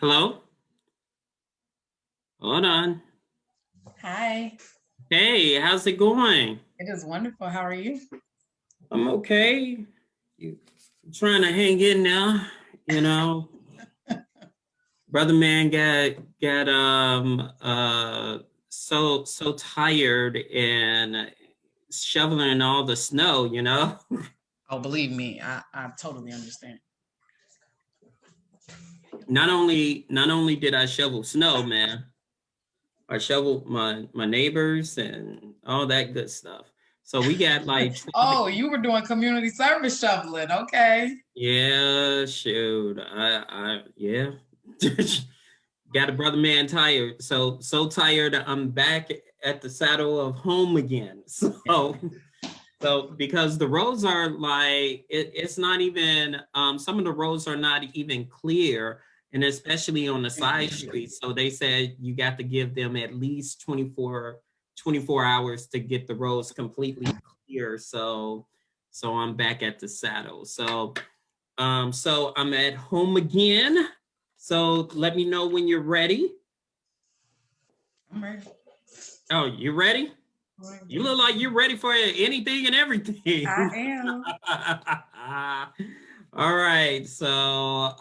Hello? Hold on. Hi, Hey, how's it going? it is wonderful. How are you? I'm okay. You trying to hang in now, you know. Brother man got so tired and shoveling all the snow. Oh, believe me, I totally understand. Not only did I shovel snow, man, I shoveled my neighbors and all that good stuff. So we got like 12. Oh, you were doing community service shoveling. Okay. Yeah, shoot. Yeah. Got a brother man tired. So tired I'm back at the saddle of home again. So because the roads are like it's not even some of the roads are not even clear, and especially on the side streets. So they said you got to give them at least 24 hours to get the roads completely clear. So I'm back at the saddle. So I'm at home again. So let me know when you're ready. I'm ready. Oh, you ready? You look like you're ready for anything and everything. I am. All right. So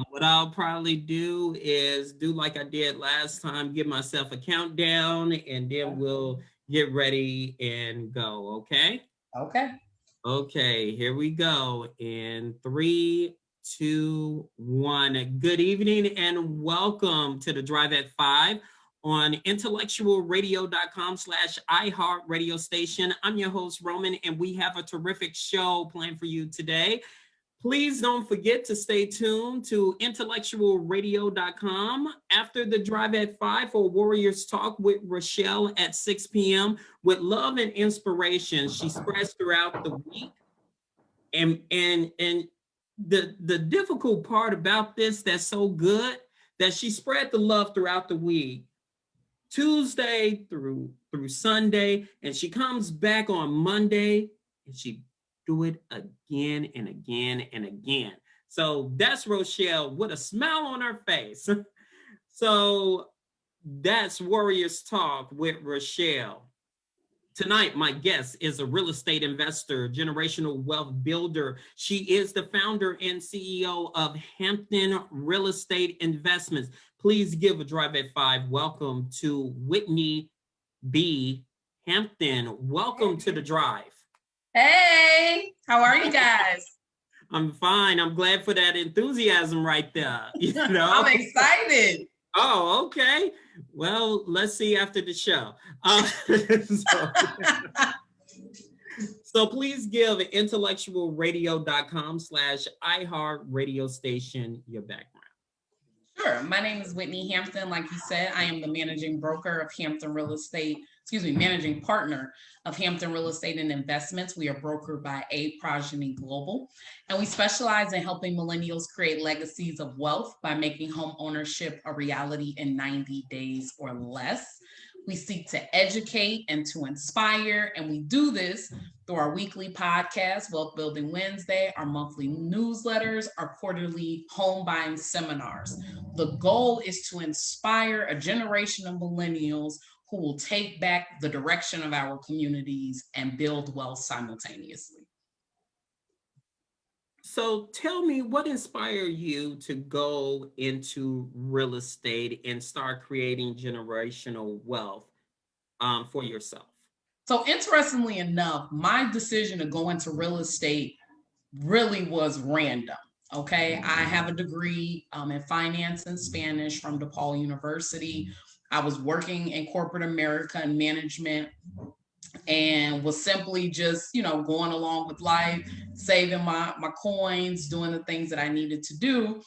what I'll probably do is do like I did last time, give myself a countdown, and then we'll get ready and go. Okay. Okay. Okay, here we go. In three, two, one. Good evening and welcome to the Drive at Five on intellectualradio.com/iHeart radio station. I'm your host, Roman, and we have a terrific show planned for you today. Please don't forget to stay tuned to intellectualradio.com after the Drive at 5 for Warriors Talk with Rochelle at 6 p.m. with love and inspiration. She spreads throughout the week. And the difficult part about this that's so good that she spread the love throughout the week. Tuesday through Sunday, and she comes back on Monday and she do it again and again and again. So that's Rochelle with a smile on her face. So that's Warriors Talk with Rochelle. Tonight, my guest is a real estate investor, generational wealth builder. She is the founder and CEO of Hampton Real Estate Investments. Please give a Drive at 5 welcome to Whitney B. Hampton. Welcome to the Drive. Hey, how are you guys? I'm fine. I'm glad for that enthusiasm right there. I'm excited. Oh, okay. Well, let's see after the show. So please give intellectualradio.com/iHeart radio station your background. Sure. My name is Whitney Hampton. Like you said, I am the managing broker of Hampton Real Estate, managing partner of Hampton Real Estate and Investments. We are brokered by A Progeny Global, and we specialize in helping millennials create legacies of wealth by making home ownership a reality in 90 days or less. We seek to educate and to inspire, and we do this through our weekly podcast, Wealth Building Wednesday, our monthly newsletters, our quarterly home buying seminars. The goal is to inspire a generation of millennials who will take back the direction of our communities and build wealth simultaneously. So tell me, what inspired you to go into real estate and start creating generational wealth for yourself? So interestingly enough, my decision to go into real estate really was random. Okay, I have a degree in finance and Spanish from DePaul University. I was working in corporate America and management and was simply just, going along with life, saving my coins, doing the things that I needed to do.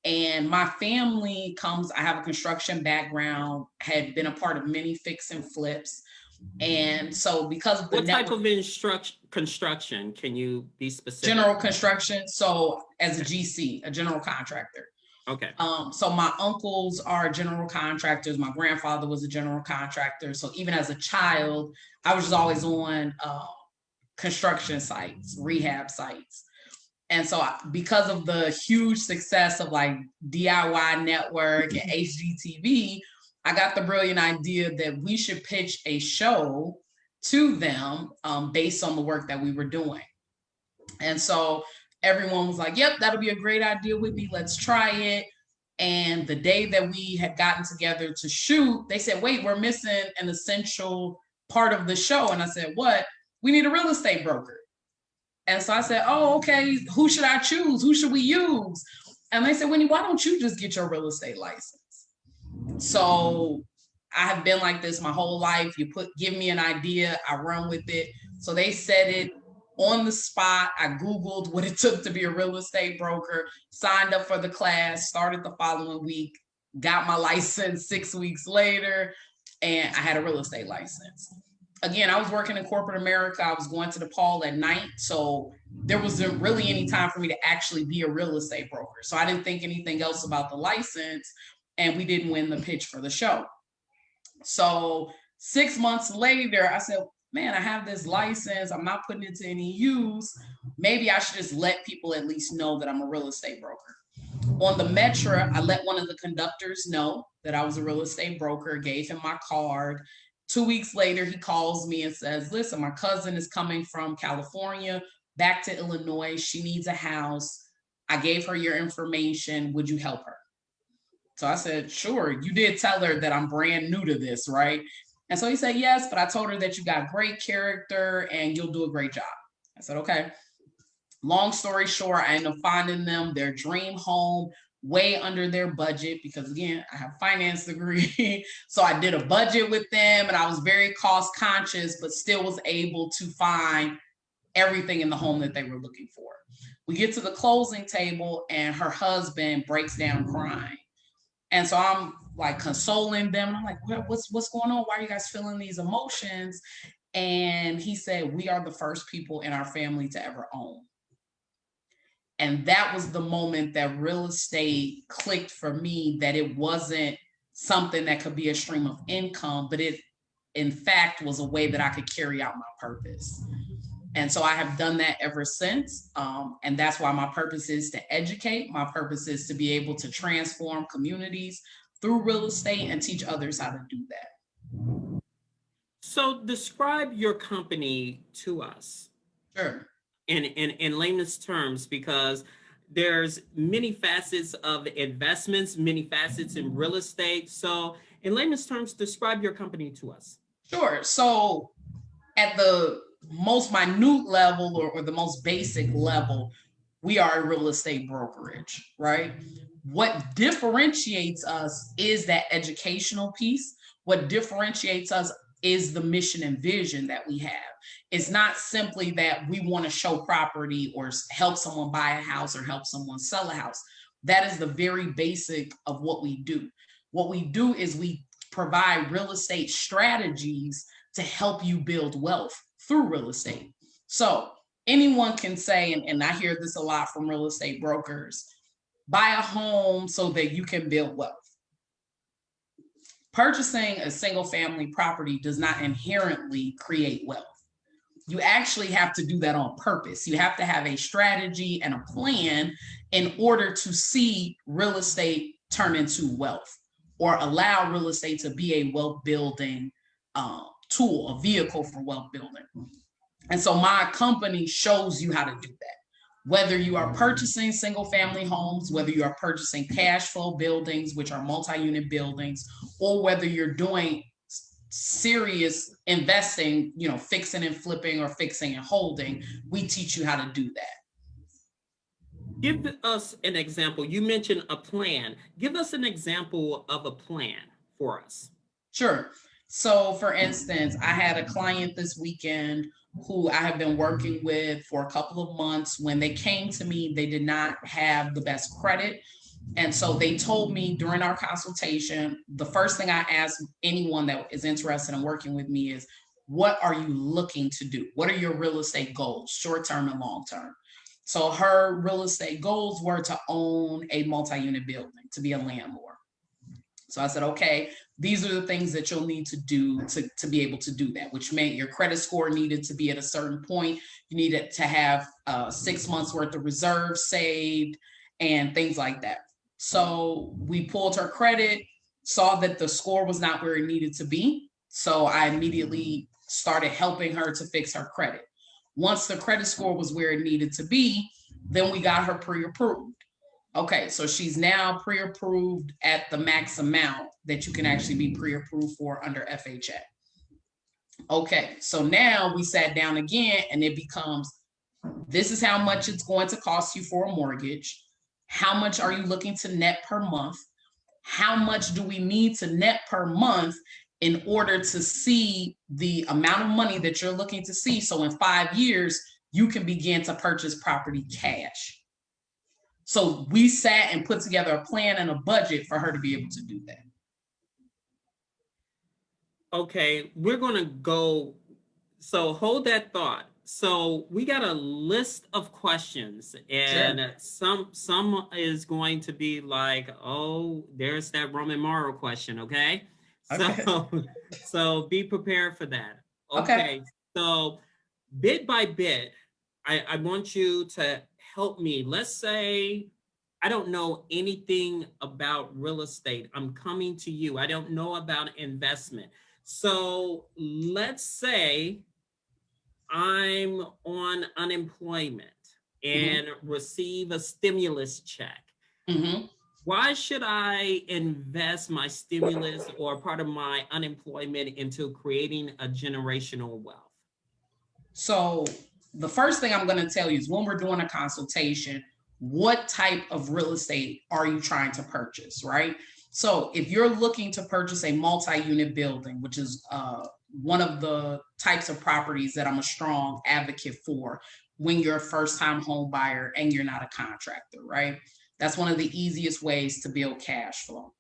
And my family I have a construction background, had been a part of many fix and flips. And so because of the what type of construction, can you be specific? General construction. So as a GC, a general contractor. Okay. So my uncles are general contractors. My grandfather was a general contractor. So even as a child, I was just always on construction sites, rehab sites. And so because of the huge success of like DIY Network and HGTV, I got the brilliant idea that we should pitch a show to them based on the work that we were doing. And so everyone was like, yep, that'll be a great idea, Whitney. Let's try it. And the day that we had gotten together to shoot, they said, wait, we're missing an essential part of the show. And I said, what? We need a real estate broker. And so I said, oh, okay, who should I choose? Who should we use? And they said, Winnie, why don't you just get your real estate license? So I have been like this my whole life. Give me an idea, I run with it. So they said it on the spot. I Googled what it took to be a real estate broker, signed up for the class, started the following week, got my license 6 weeks later, and I had a real estate license. Again, I was working in corporate America. I was going to DePaul at night. So there wasn't really any time for me to actually be a real estate broker. So I didn't think anything else about the license, and we didn't win the pitch for the show. So 6 months later, I said, man, I have this license. I'm not putting it to any use. Maybe I should just let people at least know that I'm a real estate broker. On the Metro, I let one of the conductors know that I was a real estate broker, gave him my card. 2 weeks later, he calls me and says, listen, my cousin is coming from California back to Illinois. She needs a house. I gave her your information. Would you help her? So I said, sure. You did tell her that I'm brand new to this, right? And so he said, yes, but I told her that you got great character and you'll do a great job. I said, okay. Long story short, I ended up finding them their dream home, way under their budget, because again, I have a finance degree. So I did a budget with them and I was very cost conscious, but still was able to find everything in the home that they were looking for. We get to the closing table and her husband breaks down crying. And so I'm like consoling them. I'm like, what's going on? Why are you guys feeling these emotions? And he said, we are the first people in our family to ever own. And that was the moment that real estate clicked for me, that it wasn't something that could be a stream of income, but it, in fact, was a way that I could carry out my purpose. And so I have done that ever since. And that's why my purpose is to educate. My purpose is to be able to transform communities through real estate and teach others how to do that. So describe your company to us. Sure. In layman's terms, because there's many facets of investments, many facets in real estate. So in layman's terms, describe your company to us. Sure. So at the most minute level or the most basic level, we are a real estate brokerage, right? What differentiates us is that educational piece. What differentiates us is the mission and vision that we have. It's not simply that we want to show property or help someone buy a house or help someone sell a house. That is the very basic of what we do. What we do is we provide real estate strategies to help you build wealth through real estate. So anyone can say, and I hear this a lot from real estate brokers, buy a home so that you can build wealth. Purchasing a single family property does not inherently create wealth. You actually have to do that on purpose. You have to have a strategy and a plan in order to see real estate turn into wealth, or allow real estate to be a wealth building tool, a vehicle for wealth building. And so my company shows you how to do that. Whether you are purchasing single family homes, whether you are purchasing cash flow buildings, which are multi-unit buildings, or whether you're doing serious investing, fixing and flipping or fixing and holding, we teach you how to do that. Give us an example. You mentioned a plan. Give us an example of a plan for us. Sure. So for instance, I had a client this weekend who I have been working with for a couple of months. When they came to me, they did not have the best credit. And so they told me during our consultation, the first thing I ask anyone that is interested in working with me is, what are you looking to do? What are your real estate goals, short-term and long-term? So her real estate goals were to own a multi-unit building, to be a landlord. So I said, okay, these are the things that you'll need to do to be able to do that, which meant your credit score needed to be at a certain point. You needed to have 6 months worth of reserves saved and things like that. So we pulled her credit, saw that the score was not where it needed to be. So I immediately started helping her to fix her credit. Once the credit score was where it needed to be, then we got her pre-approved. Okay, so she's now pre-approved at the max amount that you can actually be pre-approved for under FHA. Okay, so now we sat down again and it becomes, this is how much it's going to cost you for a mortgage. How much are you looking to net per month? How much do we need to net per month in order to see the amount of money that you're looking to see? So in 5 years, you can begin to purchase property cash. So we sat and put together a plan and a budget for her to be able to do that. Okay, we're going to go. So hold that thought. So we got a list of questions, and some is going to be like, oh, there's that Roman Morrow question. Okay. So be prepared for that. Okay. So bit by bit, I want you to help me. Let's say I don't know anything about real estate. I'm coming to you. I don't know about investment. So let's say I'm on unemployment and receive a stimulus check. Why should I invest my stimulus or part of my unemployment into creating a generational wealth? So the first thing I'm going to tell you is when we're doing a consultation, what type of real estate are you trying to purchase, right? So if you're looking to purchase a multi-unit building, which is one of the types of properties that I'm a strong advocate for when you're a first-time home buyer and you're not a contractor, right? That's one of the easiest ways to build cash flow.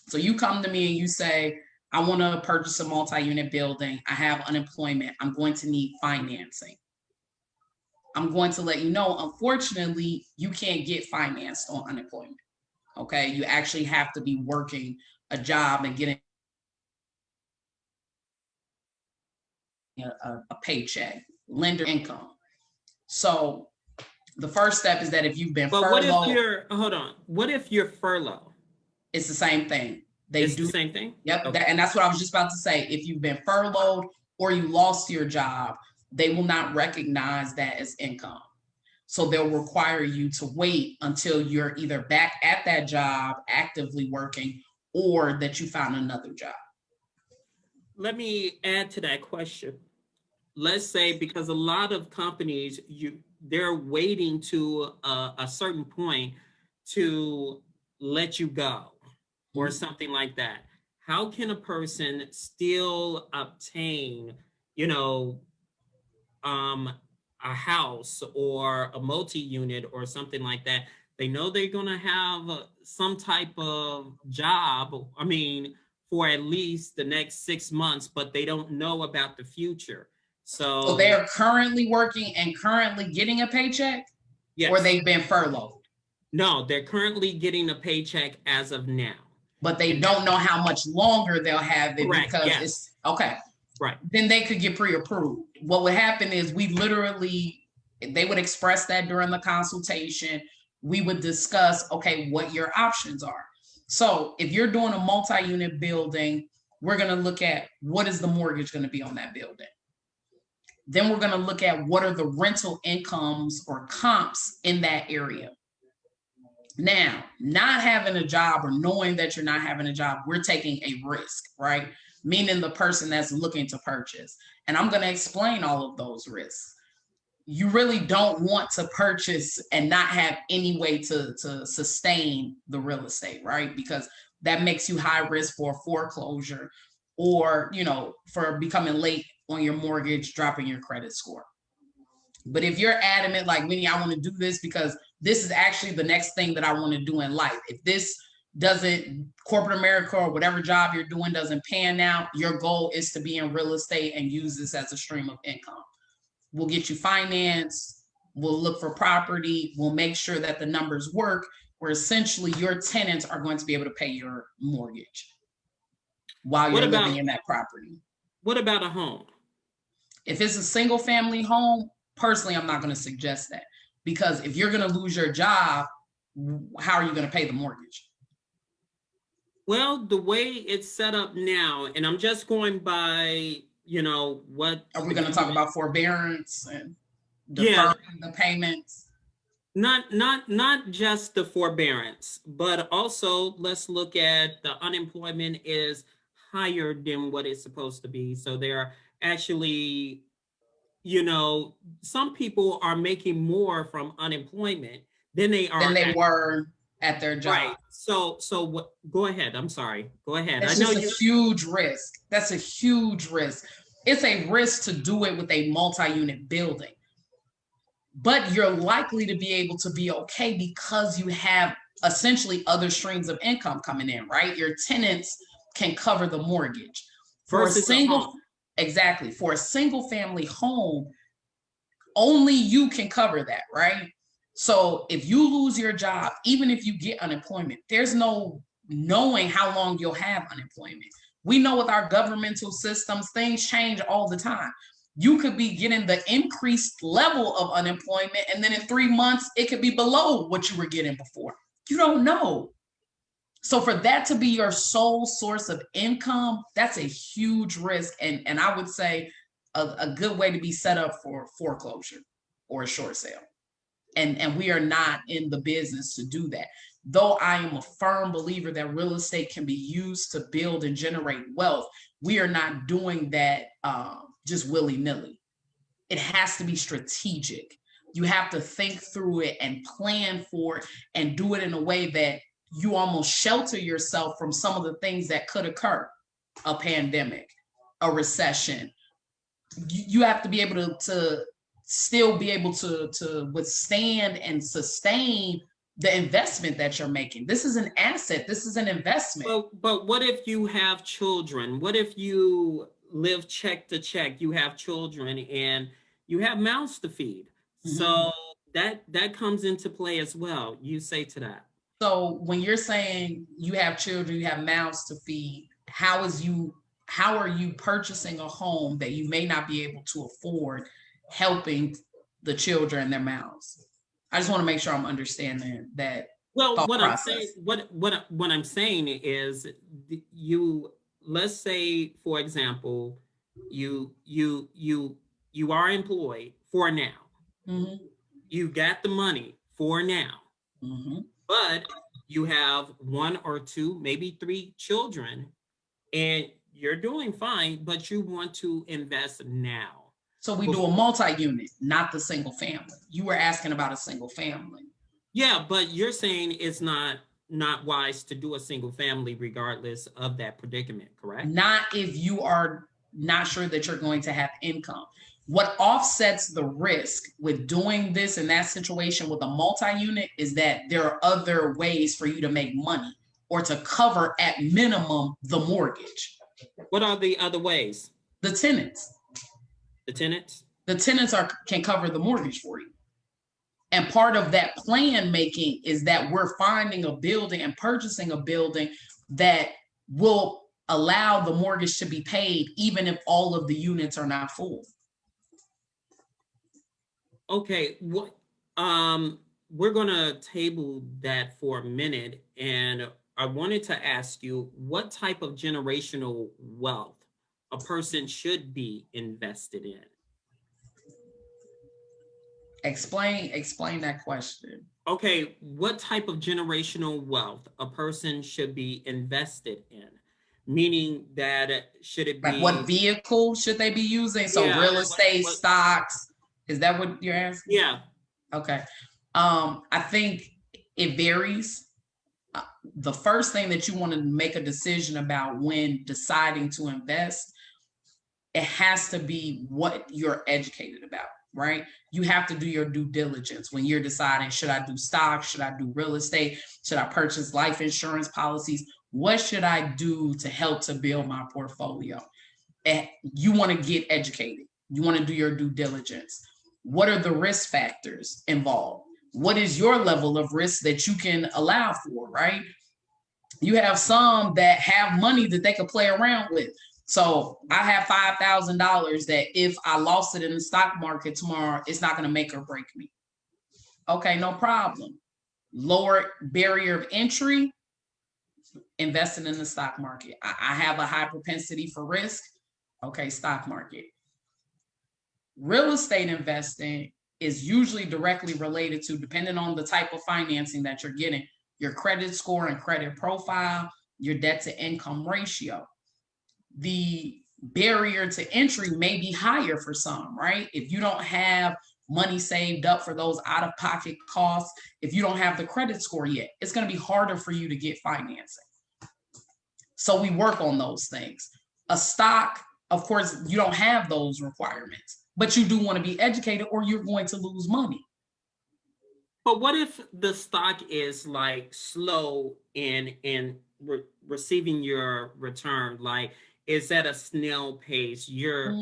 So you come to me and you say, I want to purchase a multi-unit building. I have unemployment. I'm going to need financing. I'm going to let you know, unfortunately, you can't get financed on unemployment. Okay, you actually have to be working a job and getting a paycheck, lender income. So the first step is that if you've been furloughed. What if you're furloughed? It's the same thing. It's the same thing? Yep. Okay. And that's what I was just about to say. If you've been furloughed or you lost your job, they will not recognize that as income. So they'll require you to wait until you're either back at that job actively working or that you found another job. Let me add to that question. Let's say, because a lot of companies, they're waiting to a certain point to let you go or something like that. How can a person still obtain, a house or a multi-unit or something like that? They know they're going to have some type of job, for at least the next 6 months, but they don't know about the future. So they're currently working and currently getting a paycheck? Yes. Or they've been furloughed? No, they're currently getting a paycheck as of now. But they don't know how much longer they'll have it. Correct. Because Yes. it's okay. Right. Then they could get pre-approved. What would happen is they would express that during the consultation. We would discuss, okay, what your options are. So if you're doing a multi-unit building, we're going to look at what is the mortgage going to be on that building. Then we're going to look at what are the rental incomes or comps in that area. Now, not having a job or knowing that you're not having a job, we're taking a risk, right? Meaning the person that's looking to purchase. And I'm going to explain all of those risks. You really don't want to purchase and not have any way to sustain the real estate, right? Because that makes you high risk for foreclosure or, for becoming late on your mortgage, dropping your credit score. But if you're adamant, like, Winnie, I want to do this because this is actually the next thing that I want to do in life. If this corporate America or whatever job you're doing doesn't pan out, your goal is to be in real estate and use this as a stream of income. We'll get you financed. We'll look for property. We'll make sure that the numbers work, where essentially your tenants are going to be able to pay your mortgage. while you're living in that property. What about a home? If it's a single family home, personally, I'm not going to suggest that, because if you're going to lose your job, how are you going to pay the mortgage? Well, the way it's set up now, and I'm just going by, what are we going to talk about forbearance and deferring the payments? Not just the forbearance, but also let's look at the unemployment is higher than what it's supposed to be. So there are actually, some people are making more from unemployment than they were at their job. Right. So what? Go ahead. I'm sorry. Go ahead. It's just a huge risk. That's a huge risk. It's a risk to do it with a multi-unit building, but you're likely to be able to be okay because you have essentially other streams of income coming in, right? Your tenants can cover the mortgage. For a single family home, only you can cover that, right? So if you lose your job, even if you get unemployment, there's no knowing how long you'll have unemployment. We know with our governmental systems, things change all the time. You could be getting the increased level of unemployment, and then in 3 months, it could be below what you were getting before. You don't know. So for that to be your sole source of income, that's a huge risk. And I would say a good way to be set up for foreclosure or a short sale. And we are not in the business to do that. Though I am a firm believer that real estate can be used to build and generate wealth, we are not doing that just willy-nilly. It has to be strategic. You have to think through it and plan for it and do it in a way that you almost shelter yourself from some of the things that could occur. A pandemic, a recession. You have to be able to still be able to withstand and sustain the investment that you're making. This is an asset. This is an investment. But what if you have children? What if you live check to check? You have children and you have mouths to feed. Mm-hmm. So that comes into play as well. You say to that. So when you're saying you have children, you have mouths to feed, how are you purchasing a home that you may not be able to afford, helping the children and their mouths? I just want to make sure I'm understanding that. Well, what I'm saying is, let's say, for example, you are employed for now. Mm-hmm. You got the money for now. Mm-hmm. But you have 1 or 2, maybe 3 children, and you're doing fine, but you want to invest now. So we do a multi-unit, not the single family. You were asking about a single family. Yeah, but you're saying it's not wise to do a single family regardless of that predicament, correct? Not if you are not sure that you're going to have income. What offsets the risk with doing this in that situation with a multi-unit is that there are other ways for you to make money or to cover at minimum the mortgage. What are the other ways? The tenants. The tenants? The tenants can cover the mortgage for you. And part of that plan making is that we're finding a building and purchasing a building that will allow the mortgage to be paid even if all of the units are not full. Okay, we're gonna table that for a minute, and I wanted to ask you what type of generational wealth a person should be invested in. Explain that question. Okay, what type of generational wealth a person should be invested in? Meaning that should it be like what vehicle should they be using? So real estate, stocks. Is that what you're asking? Yeah. Okay. I think it varies. The first thing that you want to make a decision about when deciding to invest, it has to be what you're educated about, right? You have to do your due diligence when you're deciding, should I do stocks? Should I do real estate? Should I purchase life insurance policies? What should I do to help to build my portfolio? And you want to get educated. You want to do your due diligence. What are the risk factors involved? What is your level of risk that you can allow for, right? You have some that have money that they could play around with. So I have $5,000 that if I lost it in the stock market tomorrow, it's not going to make or break me. Okay, no problem. Lower barrier of entry, investing in the stock market. I have a high propensity for risk. Okay, stock market. Real estate investing is usually directly related to, depending on the type of financing that you're getting, your credit score and credit profile, your debt to income ratio. The barrier to entry may be higher for some, right? If you don't have money saved up for those out-of-pocket costs, if you don't have the credit score yet, it's going to be harder for you to get financing. So we work on those things. A stock, of course, you don't have those requirements, but you do want to be educated or you're going to lose money. But what if the stock is like slow in receiving your return? Like, is at a snail pace? You're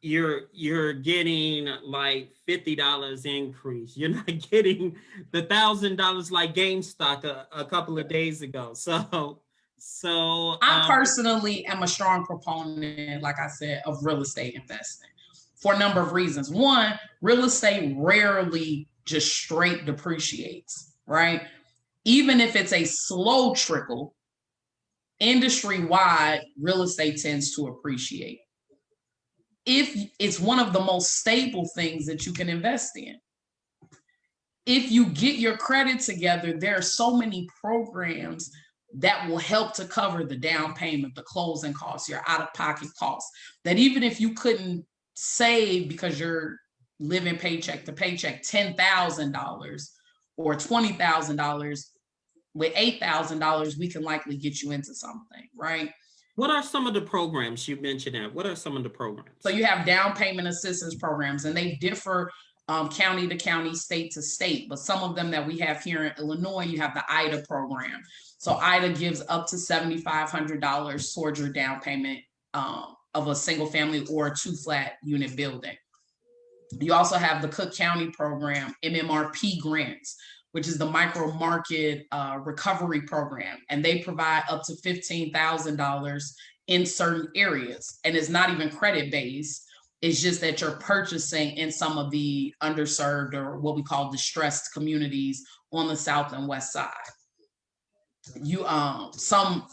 getting like $50 increase. You're not getting the $1,000 like GameStop a couple of days ago. So I personally am a strong proponent, like I said, of real estate investing for a number of reasons. One, real estate rarely just straight depreciates, right? Even if it's a slow trickle, industry-wide, real estate tends to appreciate. If it's one of the most stable things that you can invest in. If you get your credit together, there are so many programs that will help to cover the down payment, the closing costs, your out-of-pocket costs, that even if you couldn't save because you're living paycheck to paycheck, $10,000 or $20,000, with $8,000, we can likely get you into something, right? What are some of the programs you mentioned that? What are some of the programs? So you have down payment assistance programs, and they differ county to county, state to state. But some of them that we have here in Illinois, you have the IDA program. So IDA gives up to $7,500 towards your down payment of a single family or a 2-flat unit building. You also have the Cook County program, MMRP grants, which is the micro market recovery program. And they provide up to $15,000 in certain areas. And it's not even credit based. It's just that you're purchasing in some of the underserved or what we call distressed communities on the South and West side. You some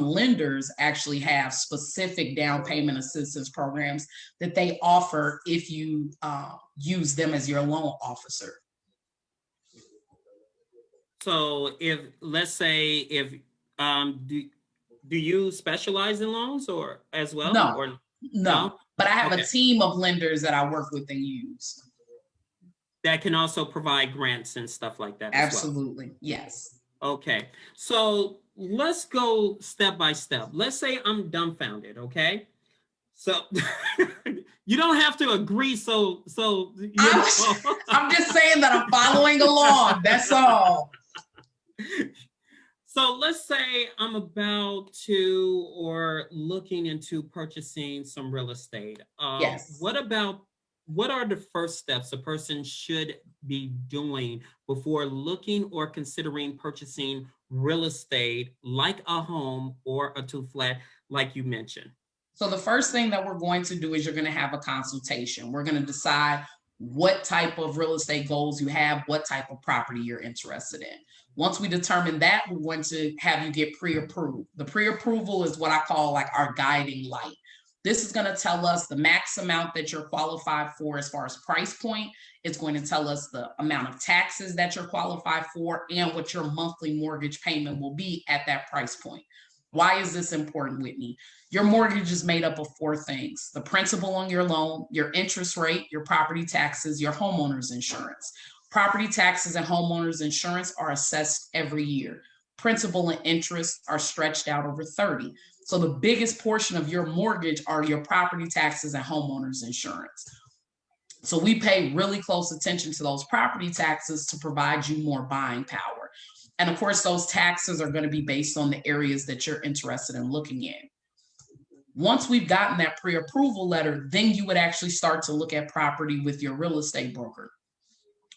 lenders actually have specific down payment assistance programs that they offer if you use them as your loan officer. So if, let's say, if do you specialize in loans or as well? No. But I have a team of lenders that I work with and use. That can also provide grants and stuff like that. Absolutely, as well. Yes. Okay, so let's go step by step. Let's say I'm dumbfounded, okay? So you don't have to agree. I'm just saying that I'm following along. That's all. So let's say I'm about to or looking into purchasing some real estate. Yes. What are the first steps a person should be doing before looking or considering purchasing real estate, like a home or a 2-flat, like you mentioned? So the first thing that we're going to do is you're going to have a consultation. We're going to decide what type of real estate goals you have, what type of property you're interested in. Once we determine that, we're going to have you get pre-approved. The pre-approval is what I call like our guiding light. This is going to tell us the max amount that you're qualified for as far as price point. It's going to tell us the amount of taxes that you're qualified for and what your monthly mortgage payment will be at that price point. Why is this important, Whitney? Your mortgage is made up of 4 things: the principal on your loan, your interest rate, your property taxes, your homeowner's insurance. Property taxes and homeowner's insurance are assessed every year. Principal and interest are stretched out over 30. So the biggest portion of your mortgage are your property taxes and homeowner's insurance. So we pay really close attention to those property taxes to provide you more buying power. And of course, those taxes are going to be based on the areas that you're interested in looking in. Once we've gotten that pre-approval letter, then you would actually start to look at property with your real estate broker.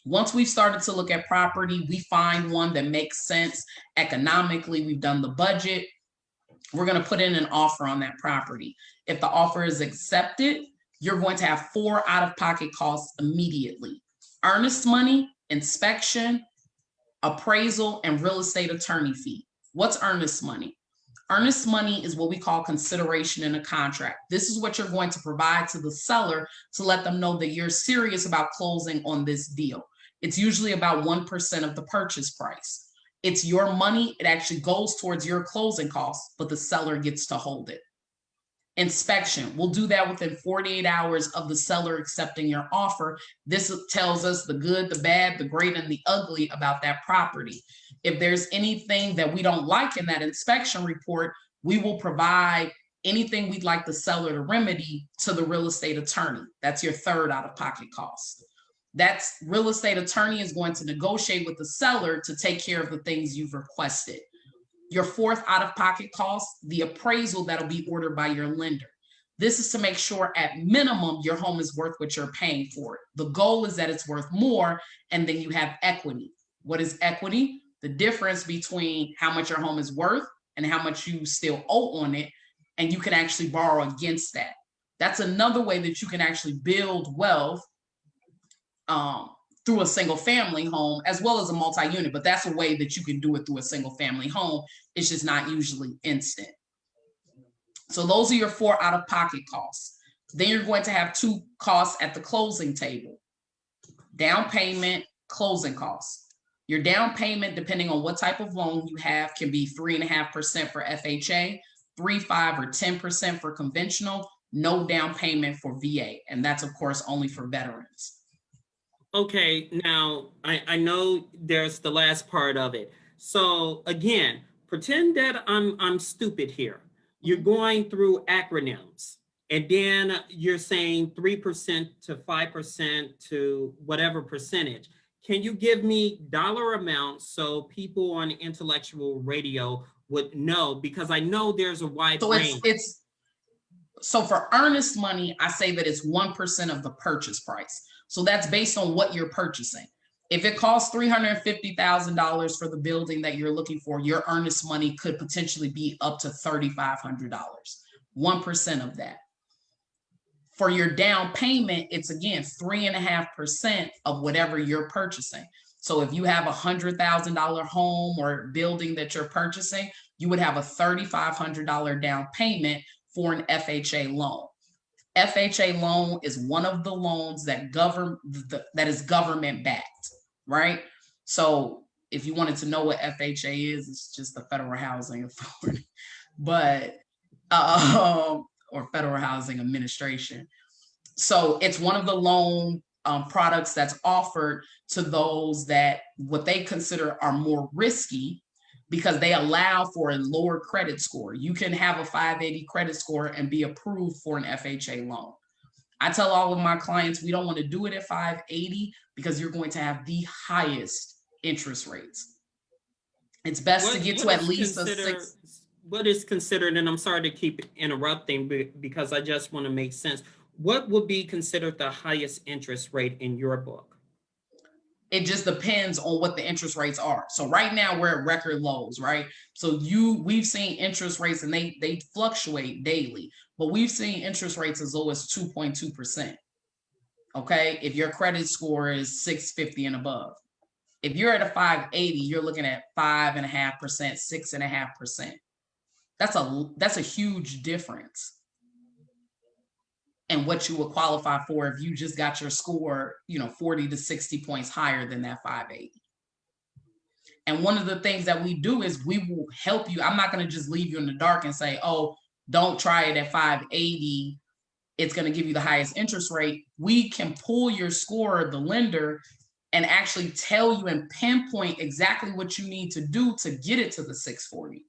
Once we've started to look at property, we find one that makes sense economically. We've done the budget. We're going to put in an offer on that property. If the offer is accepted, you're going to have 4 out-of-pocket costs immediately: earnest money, inspection, appraisal, and real estate attorney fee. What's earnest money? Earnest money is what we call consideration in a contract. This is what you're going to provide to the seller to let them know that you're serious about closing on this deal. It's usually about 1% of the purchase price. It's your money. It actually goes towards your closing costs, but the seller gets to hold it. Inspection, we'll do that within 48 hours of the seller accepting your offer. This tells us the good, the bad, the great, and the ugly about that property. If there's anything that we don't like in that inspection report, we will provide anything we'd like the seller to remedy to the real estate attorney. That's your third out-of-pocket cost. That's real estate attorney is going to negotiate with the seller to take care of the things you've requested. Your fourth out-of-pocket cost, the appraisal that'll be ordered by your lender. This is to make sure at minimum your home is worth what you're paying for it. The goal is that it's worth more, and then you have equity. What is equity? The difference between how much your home is worth and how much you still owe on it, and you can actually borrow against that. That's another way that you can actually build wealth through a single family home as well as a multi-unit, but that's a way that you can do it through a single family home. It's just not usually instant. So those are your 4 out-of-pocket costs. Then you're going to have 2 costs at the closing table: down payment, closing costs. Your down payment, depending on what type of loan you have, can be 3.5% for FHA, 3, 5, or 10% for conventional, no down payment for VA. And that's, of course, only for veterans. Okay, now I know there's the last part of it. So again, pretend that I'm stupid here. You're going through acronyms, and then you're saying 3% to 5% to whatever percentage. Can you give me dollar amounts so people on intellectual radio would know? Because I know there's a wide range. So for earnest money, I say that it's 1% of the purchase price. So that's based on what you're purchasing. If it costs $350,000 for the building that you're looking for, your earnest money could potentially be up to $3,500, 1% of that. For your down payment, it's again 3.5% of whatever you're purchasing. So if you have a $100,000 home or building that you're purchasing, you would have a $3,500 down payment for an FHA loan. FHA loan is one of the loans that that is government backed, right? So if you wanted to know what FHA is, it's just the Federal Housing Authority, but or Federal Housing Administration. So it's one of the loan products that's offered to those that what they consider are more risky, because they allow for a lower credit score. You can have a 580 credit score and be approved for an FHA loan. I tell all of my clients, we don't want to do it at 580 because you're going to have the highest interest rates. It's best to get to at least a 6. What is considered, and I'm sorry to keep interrupting because I just want to make sense. What would be considered the highest interest rate in your book? It just depends on what the interest rates are. So right now we're at record lows, right? So we've seen interest rates and they fluctuate daily, but we've seen interest rates as low as 2.2%. Okay, if your credit score is 650 and above. If you're at a 580, you're looking at 5.5%, 6.5%. That's a huge difference. And what you would qualify for if you just got your score, 40 to 60 points higher than that 580. And one of the things that we do is we will help you. I'm not going to just leave you in the dark and say, oh, don't try it at 580. It's going to give you the highest interest rate. We can pull your score, the lender, and actually tell you and pinpoint exactly what you need to do to get it to the 640.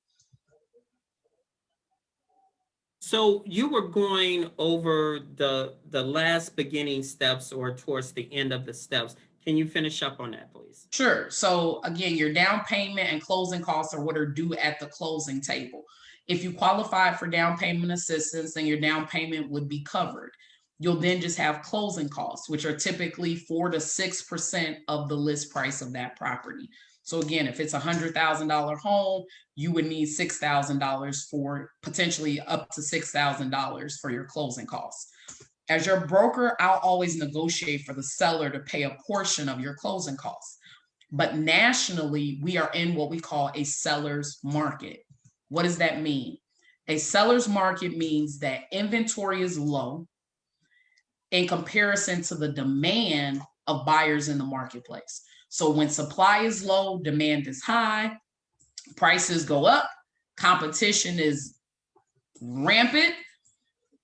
So you were going over the last beginning steps or towards the end of the steps. Can you finish up on that, please? Sure. So again, your down payment and closing costs are what are due at the closing table. If you qualify for down payment assistance, then your down payment would be covered. You'll then just have closing costs, which are typically 4 to 6% of the list price of that property. So again, if it's $100,000 home, you would need $6,000 for potentially up to $6,000 for your closing costs. As your broker, I'll always negotiate for the seller to pay a portion of your closing costs. But nationally, we are in what we call a seller's market. What does that mean? A seller's market means that inventory is low in comparison to the demand of buyers in the marketplace. So when supply is low, demand is high, prices go up, competition is rampant.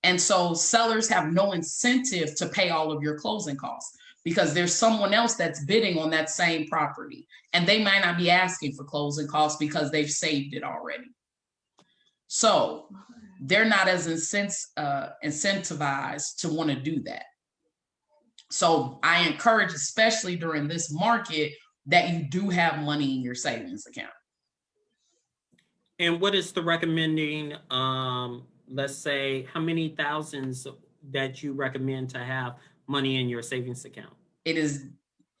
And so sellers have no incentive to pay all of your closing costs because there's someone else that's bidding on that same property. And they might not be asking for closing costs because they've saved it already. So they're not as incentivized to want to do that. So I encourage, especially during this market, that you do have money in your savings account. And what is the recommending, let's say, how many thousands that you recommend to have money in your savings account? It is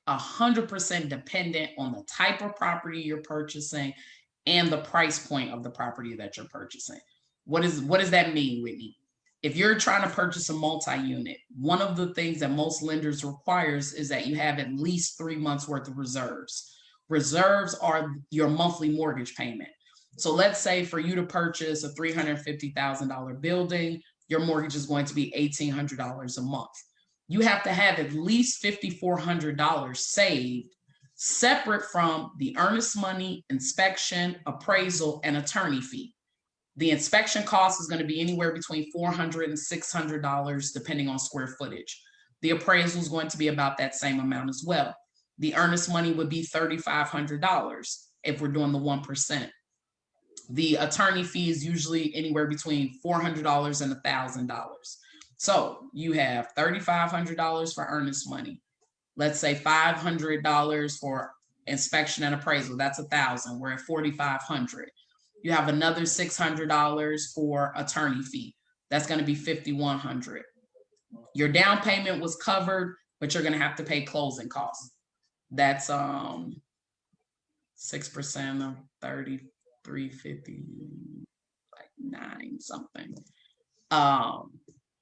100% dependent on the type of property you're purchasing and the price point of the property that you're purchasing. What does that mean, Whitney? If you're trying to purchase a multi-unit, one of the things that most lenders requires is that you have at least 3 months worth of reserves. Reserves are your monthly mortgage payment. So let's say for you to purchase a $350,000 building, your mortgage is going to be $1,800 a month. You have to have at least $5,400 saved, separate from the earnest money, inspection, appraisal, and attorney fee. The inspection cost is going to be anywhere between $400 and $600, depending on square footage. The appraisal is going to be about that same amount as well. The earnest money would be $3,500 if we're doing the 1%. The attorney fee is usually anywhere between $400 and $1,000. So you have $3,500 for earnest money. Let's say $500 for inspection and appraisal. That's $1,000. We're at $4,500. You have another $600 for attorney fee. That's going to be $5,100. Your down payment was covered, but you're going to have to pay closing costs. That's 6% of 350, like 9 something.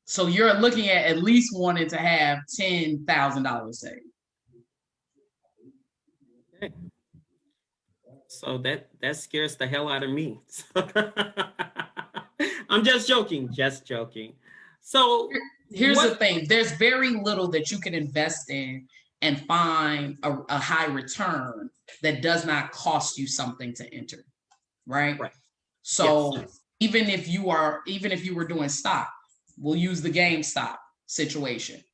So you're looking at least wanting to have $10,000 saved. Okay. So that scares the hell out of me. I'm just joking. So here's the thing. There's very little that you can invest in and find a high return that does not cost you something to enter. Right. So yes. even if you were doing stock, we'll use the GameStop situation.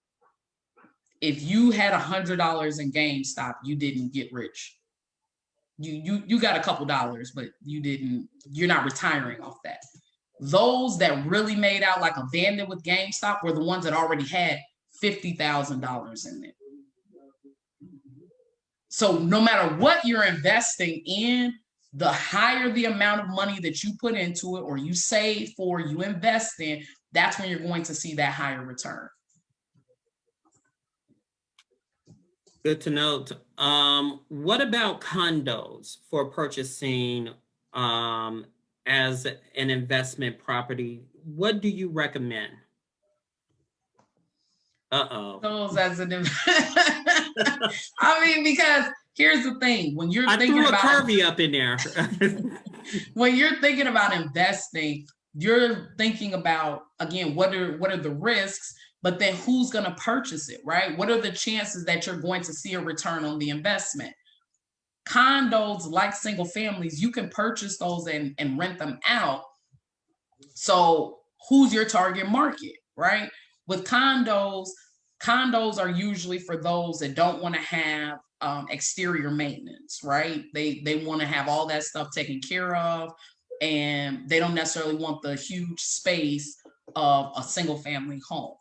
If you had $100 in GameStop, you didn't get rich. You got a couple dollars, but you're not retiring off that. Those that really made out like a bandit with GameStop were the ones that already had $50,000 in it. So no matter what you're investing in, the higher the amount of money that you put into it or you save for, you invest in, that's when you're going to see that higher return. Good to know. What about condos for purchasing as an investment property? What do you recommend? Those as an I mean, because here's the thing: when you're thinking about curvy up in there, when you're thinking about investing, you're thinking about, again, what are the risks, but then who's going to purchase it, right? What are the chances that you're going to see a return on the investment? Condos, like single families, you can purchase those and rent them out. So who's your target market, right? With condos are usually for those that don't want to have exterior maintenance, right? They want to have all that stuff taken care of, and they don't necessarily want the huge space of a single family home.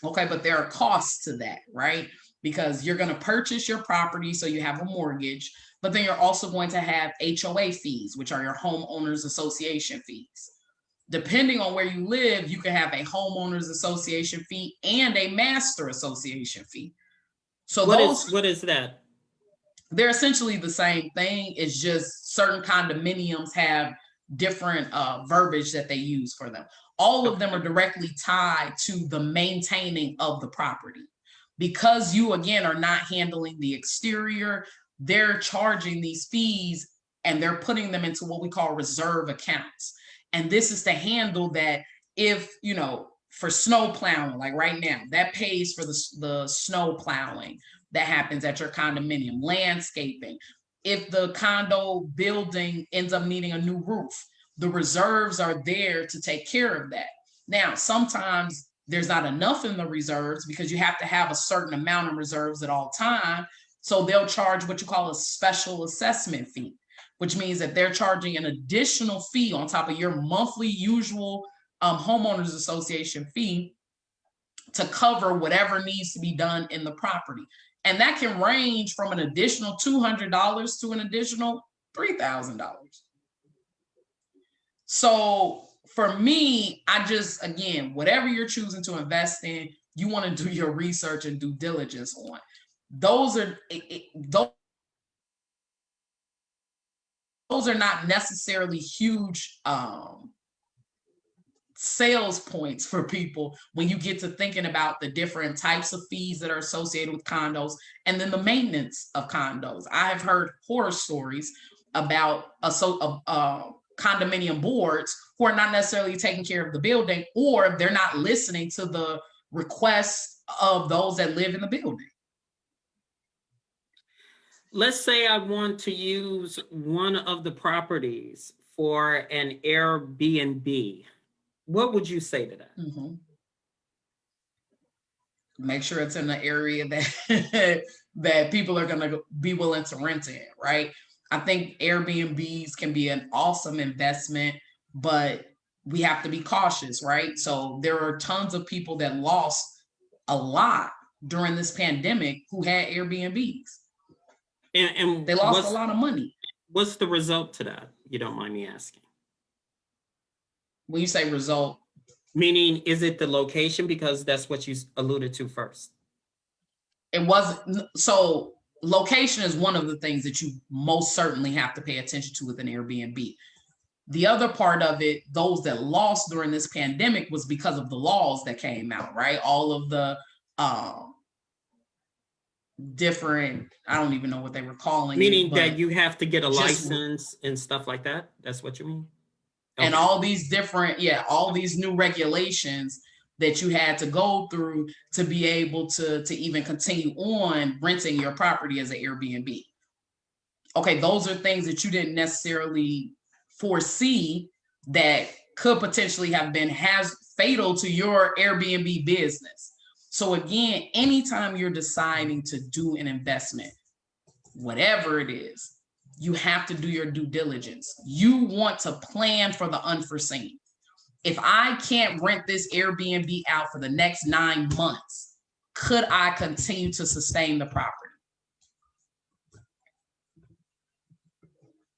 Okay, but there are costs to that, right? Because you're going to purchase your property, so you have a mortgage, but then you're also going to have HOA fees, which are your homeowners association fees. depending on where you live, you can have a homeowners association fee and a master association fee. So what is that? They're essentially the same thing. It's just certain condominiums have different verbiage that they use for them. All of them are directly tied to the maintaining of the property. Because you, again, are not handling the exterior, they're charging these fees and they're putting them into what we call reserve accounts. And this is to handle that if, for snow plowing, like right now, that pays for the snow plowing that happens at your condominium, landscaping. If the condo building ends up needing a new roof, the reserves are there to take care of that. Now, sometimes there's not enough in the reserves because you have to have a certain amount of reserves at all times. So they'll charge what you call a special assessment fee, which means that they're charging an additional fee on top of your monthly usual homeowners association fee to cover whatever needs to be done in the property. And that can range from an additional $200 to an additional $3,000. So for me, again, whatever you're choosing to invest in, you want to do your research and due diligence on. Those are not necessarily huge sales points for people when you get to thinking about the different types of fees that are associated with condos and then the maintenance of condos. I've heard horror stories about condominium boards who are not necessarily taking care of the building, or they're not listening to the requests of those that live in the building. Let's say I want to use one of the properties for an Airbnb. What would you say to that? Mm-hmm. Make sure it's in the area that that people are going to be willing to rent in, right? I think Airbnbs can be an awesome investment, but we have to be cautious, right? So there are tons of people that lost a lot during this pandemic who had Airbnbs. And they lost a lot of money. What's the result to that? You don't mind me asking? When you say result, meaning, is it the location? Because that's what you alluded to first. It wasn't. So location is one of the things that you most certainly have to pay attention to with an Airbnb. The other part of it, those that lost during this pandemic, was because of the laws that came out, right? All of the different, I don't even know what they were calling meaning it, that you have to get a license and stuff like that. That's what you mean? Okay. And all these different, all these new regulations that you had to go through to be able to even continue on renting your property as an Airbnb. Okay, those are things that you didn't necessarily foresee that could potentially have been fatal to your Airbnb business. So again, anytime you're deciding to do an investment, whatever it is, you have to do your due diligence. You want to plan for the unforeseen. If I can't rent this Airbnb out for the next 9 months, could I continue to sustain the property?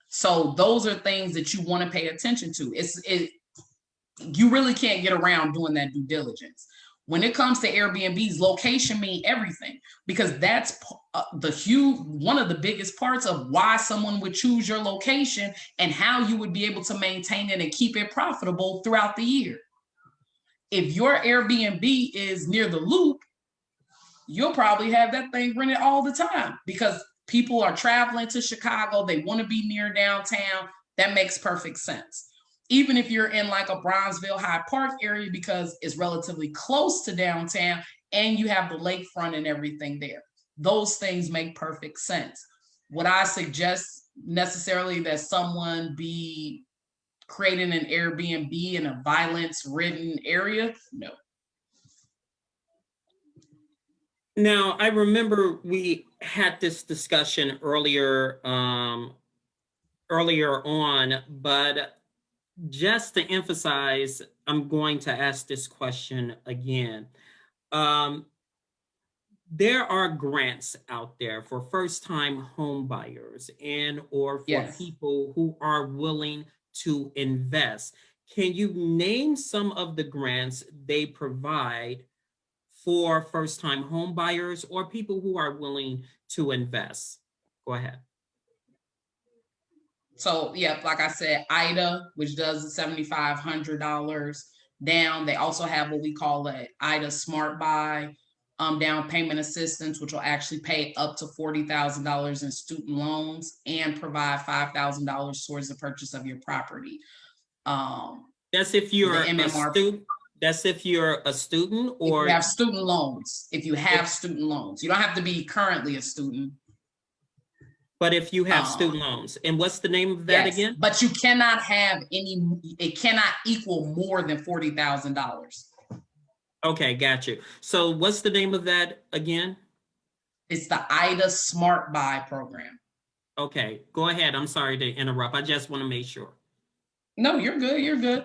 So those are things that you want to pay attention to. You really can't get around doing that due diligence. When it comes to Airbnbs, location means everything, because that's one of the biggest parts of why someone would choose your location and how you would be able to maintain it and keep it profitable throughout the year. If your Airbnb is near the loop, you'll probably have that thing rented all the time because people are traveling to Chicago. They want to be near downtown. That makes perfect sense. Even if you're in like a Bronzeville High Park area, because it's relatively close to downtown and you have the lakefront and everything there. Those things make perfect sense. Would I suggest necessarily that someone be creating an Airbnb in a violence-ridden area? No. Now, I remember we had this discussion earlier on, but just to emphasize, I'm going to ask this question again. There are grants out there for first-time home buyers and or for people who are willing to invest. can you name some of the grants they provide for first-time home buyers or people who are willing to invest? Go ahead. So, yeah, like I said, IDA, which does the $7,500 down. They also have what we call a IDA Smart Buy down payment assistance, which will actually pay up to $40,000 in student loans and provide $5,000 towards the purchase of your property. That's if you're the a MMR student. That's if you're a student, if or you have student loans. If you have student loans, you don't have to be currently a student. but if you have student loans. And what's the name of that Yes, again? but you cannot have any. It cannot equal more than $40,000. Okay, got you. So what's the name of that again? It's the IDA Smart Buy program. Okay, go ahead. I'm sorry to interrupt. I just want to make sure. No, you're good. You're good.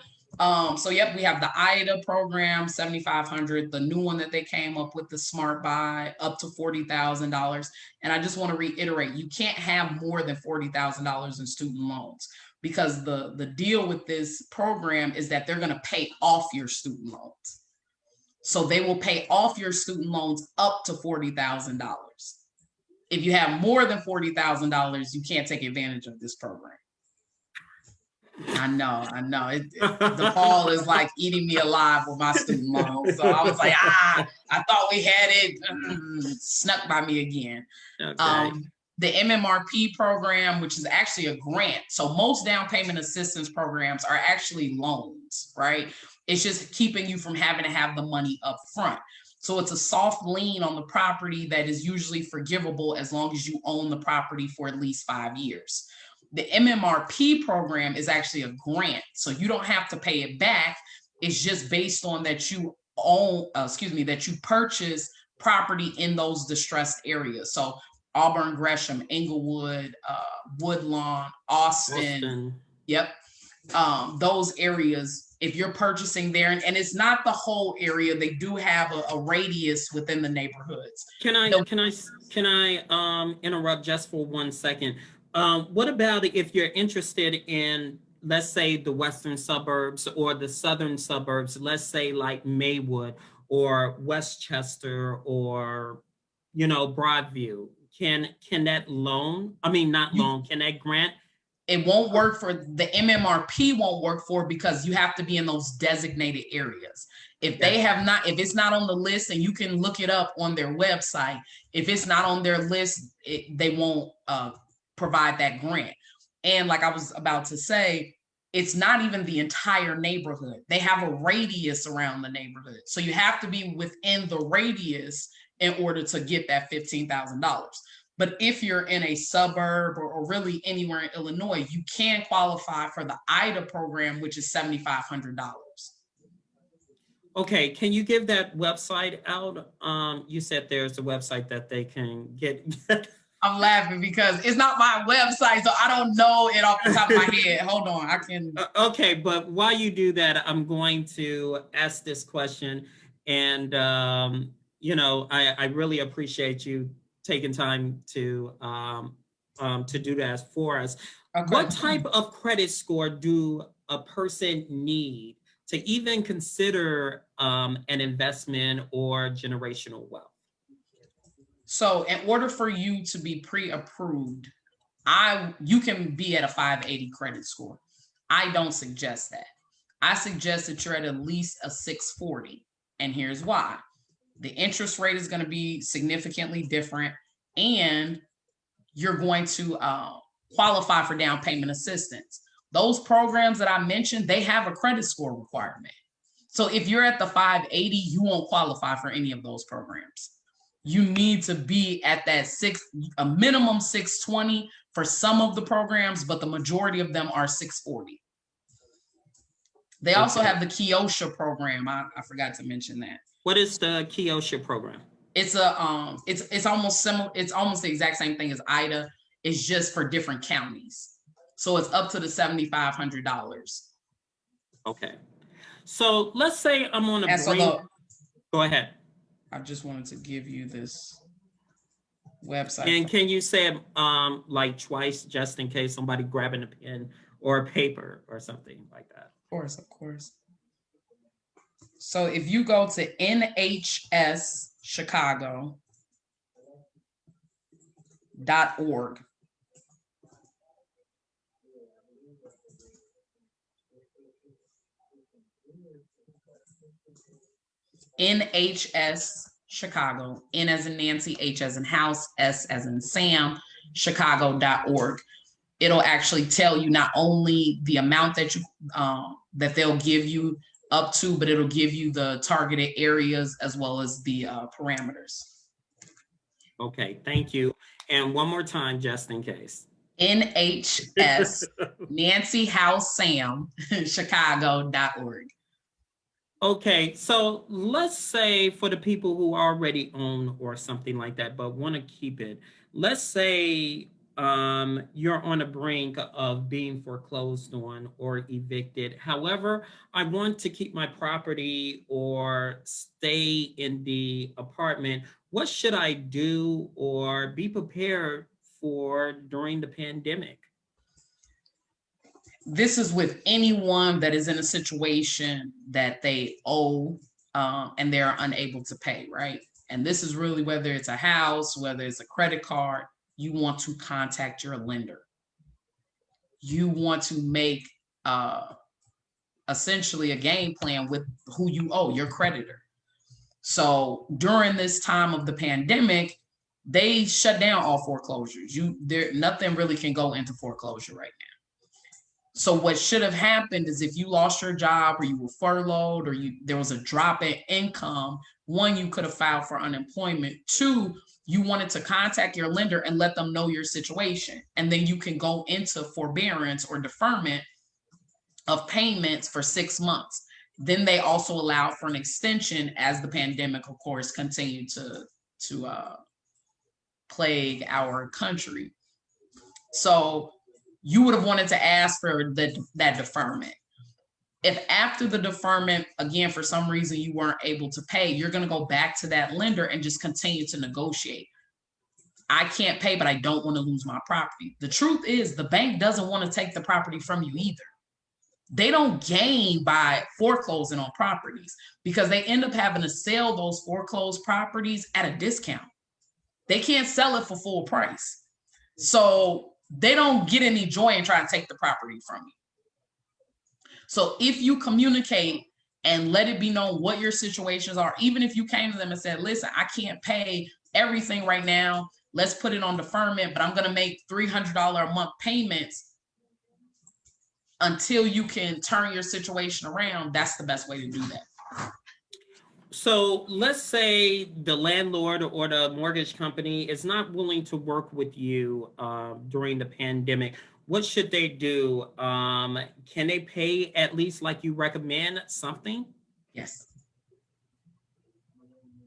So yep, we have the IDA program, 7,500, the new one that they came up with, the Smart Buy, up to $40,000. And I just want to reiterate, you can't have more than $40,000 in student loans, because the deal with this program is that they're going to pay off your student loans. So they will pay off your student loans up to $40,000. If you have more than $40,000, you can't take advantage of this program. I know. DePaul is like eating me alive with my student loans. So I was like, I thought we had it. Snuck by me again. Okay. The MMRP program, which is actually a grant. So most down payment assistance programs are actually loans, right? It's just keeping you from having to have the money up front. So it's a soft lien on the property that is usually forgivable as long as you own the property for at least 5 years. The MMRP program is actually a grant, so you don't have to pay it back. It's just based on that you that you purchase property in those distressed areas. So Auburn, Gresham, Englewood, Woodlawn, Austin. Yep. Those areas, if you're purchasing there, and it's not the whole area, they do have a radius within the neighborhoods. Can I interrupt just for 1 second? What about if you're interested in, let's say, the western suburbs or the southern suburbs, let's say like Maywood or Westchester or, Broadview? Can that loan, can that grant? It won't work for the MMRP, won't work for, because you have to be in those designated areas. If it's not on the list, and you can look it up on their website, if it's not on their list, they won't provide that grant. And like I was about to say, it's not even the entire neighborhood. They have a radius around the neighborhood. So you have to be within the radius in order to get that $15,000. But if you're in a suburb or really anywhere in Illinois, you can qualify for the IDA program, which is $7,500. Okay, can you give that website out? You said there's a website that they can get. I'm laughing because it's not my website, so I don't know it off the top of my head. Hold on, I can. Okay, but while you do that, I'm going to ask this question, and I really appreciate you taking time to do that for us. Okay. What type of credit score do a person need to even consider an investment or generational wealth? So in order for you to be pre-approved, you can be at a 580 credit score. I don't suggest that. I suggest that you're at least a 640. And here's why. The interest rate is going to be significantly different, and you're going to qualify for down payment assistance. Those programs that I mentioned, they have a credit score requirement. So if you're at the 580, you won't qualify for any of those programs. You need to be at that a minimum 620 for some of the programs, but the majority of them are 640. They also have the Keosha program. I forgot to mention that. What is the Keosha program? It's it's almost similar. It's almost the exact same thing as IDA. It's just for different counties. So it's up to the $7,500. Okay. So let's say I'm on a break. Go ahead. I just wanted to give you this website. And can you say it like twice, just in case somebody grabbing a pen or a paper or something like that? Of course. So if you go to nhschicago.org, NHS Chicago, N as in Nancy, H as in house, S as in Sam, Chicago.org. It'll actually tell you not only the amount that you that they'll give you up to, but it'll give you the targeted areas as well as the parameters. Okay, thank you. And one more time, just in case. NHS Nancy House Sam Chicago.org. Okay, so let's say for the people who already own or something like that, but want to keep it, let's say you're on the brink of being foreclosed on or evicted. However, I want to keep my property or stay in the apartment. What should I do or be prepared for during the pandemic? This is with anyone that is in a situation that they owe and they're unable to pay, right? And this is really whether it's a house, whether it's a credit card, you want to contact your lender. You want to make essentially a game plan with who you owe, your creditor. So during this time of the pandemic, they shut down all foreclosures. Nothing really can go into foreclosure right now. So what should have happened is if you lost your job or you were furloughed or there was a drop in income, one, you could have filed for unemployment. Two, you wanted to contact your lender and let them know your situation. And then you can go into forbearance or deferment of payments for 6 months. Then they also allowed for an extension as the pandemic, of course, continued to plague our country. So you would have wanted to ask for that deferment. If after the deferment, again, for some reason you weren't able to pay, you're going to go back to that lender and just continue to negotiate. I can't pay, but I don't want to lose my property. The truth is the bank doesn't want to take the property from you either. They don't gain by foreclosing on properties because they end up having to sell those foreclosed properties at a discount. They can't sell it for full price. So they don't get any joy in trying to take the property from you. So if you communicate and let it be known what your situations are, even if you came to them and said, listen, I can't pay everything right now, let's put it on deferment, but I'm going to make $300 a month payments until you can turn your situation around, that's the best way to do that. So let's say the landlord or the mortgage company is not willing to work with you during the pandemic. What should they do? Can they pay at least like you recommend something? Yes.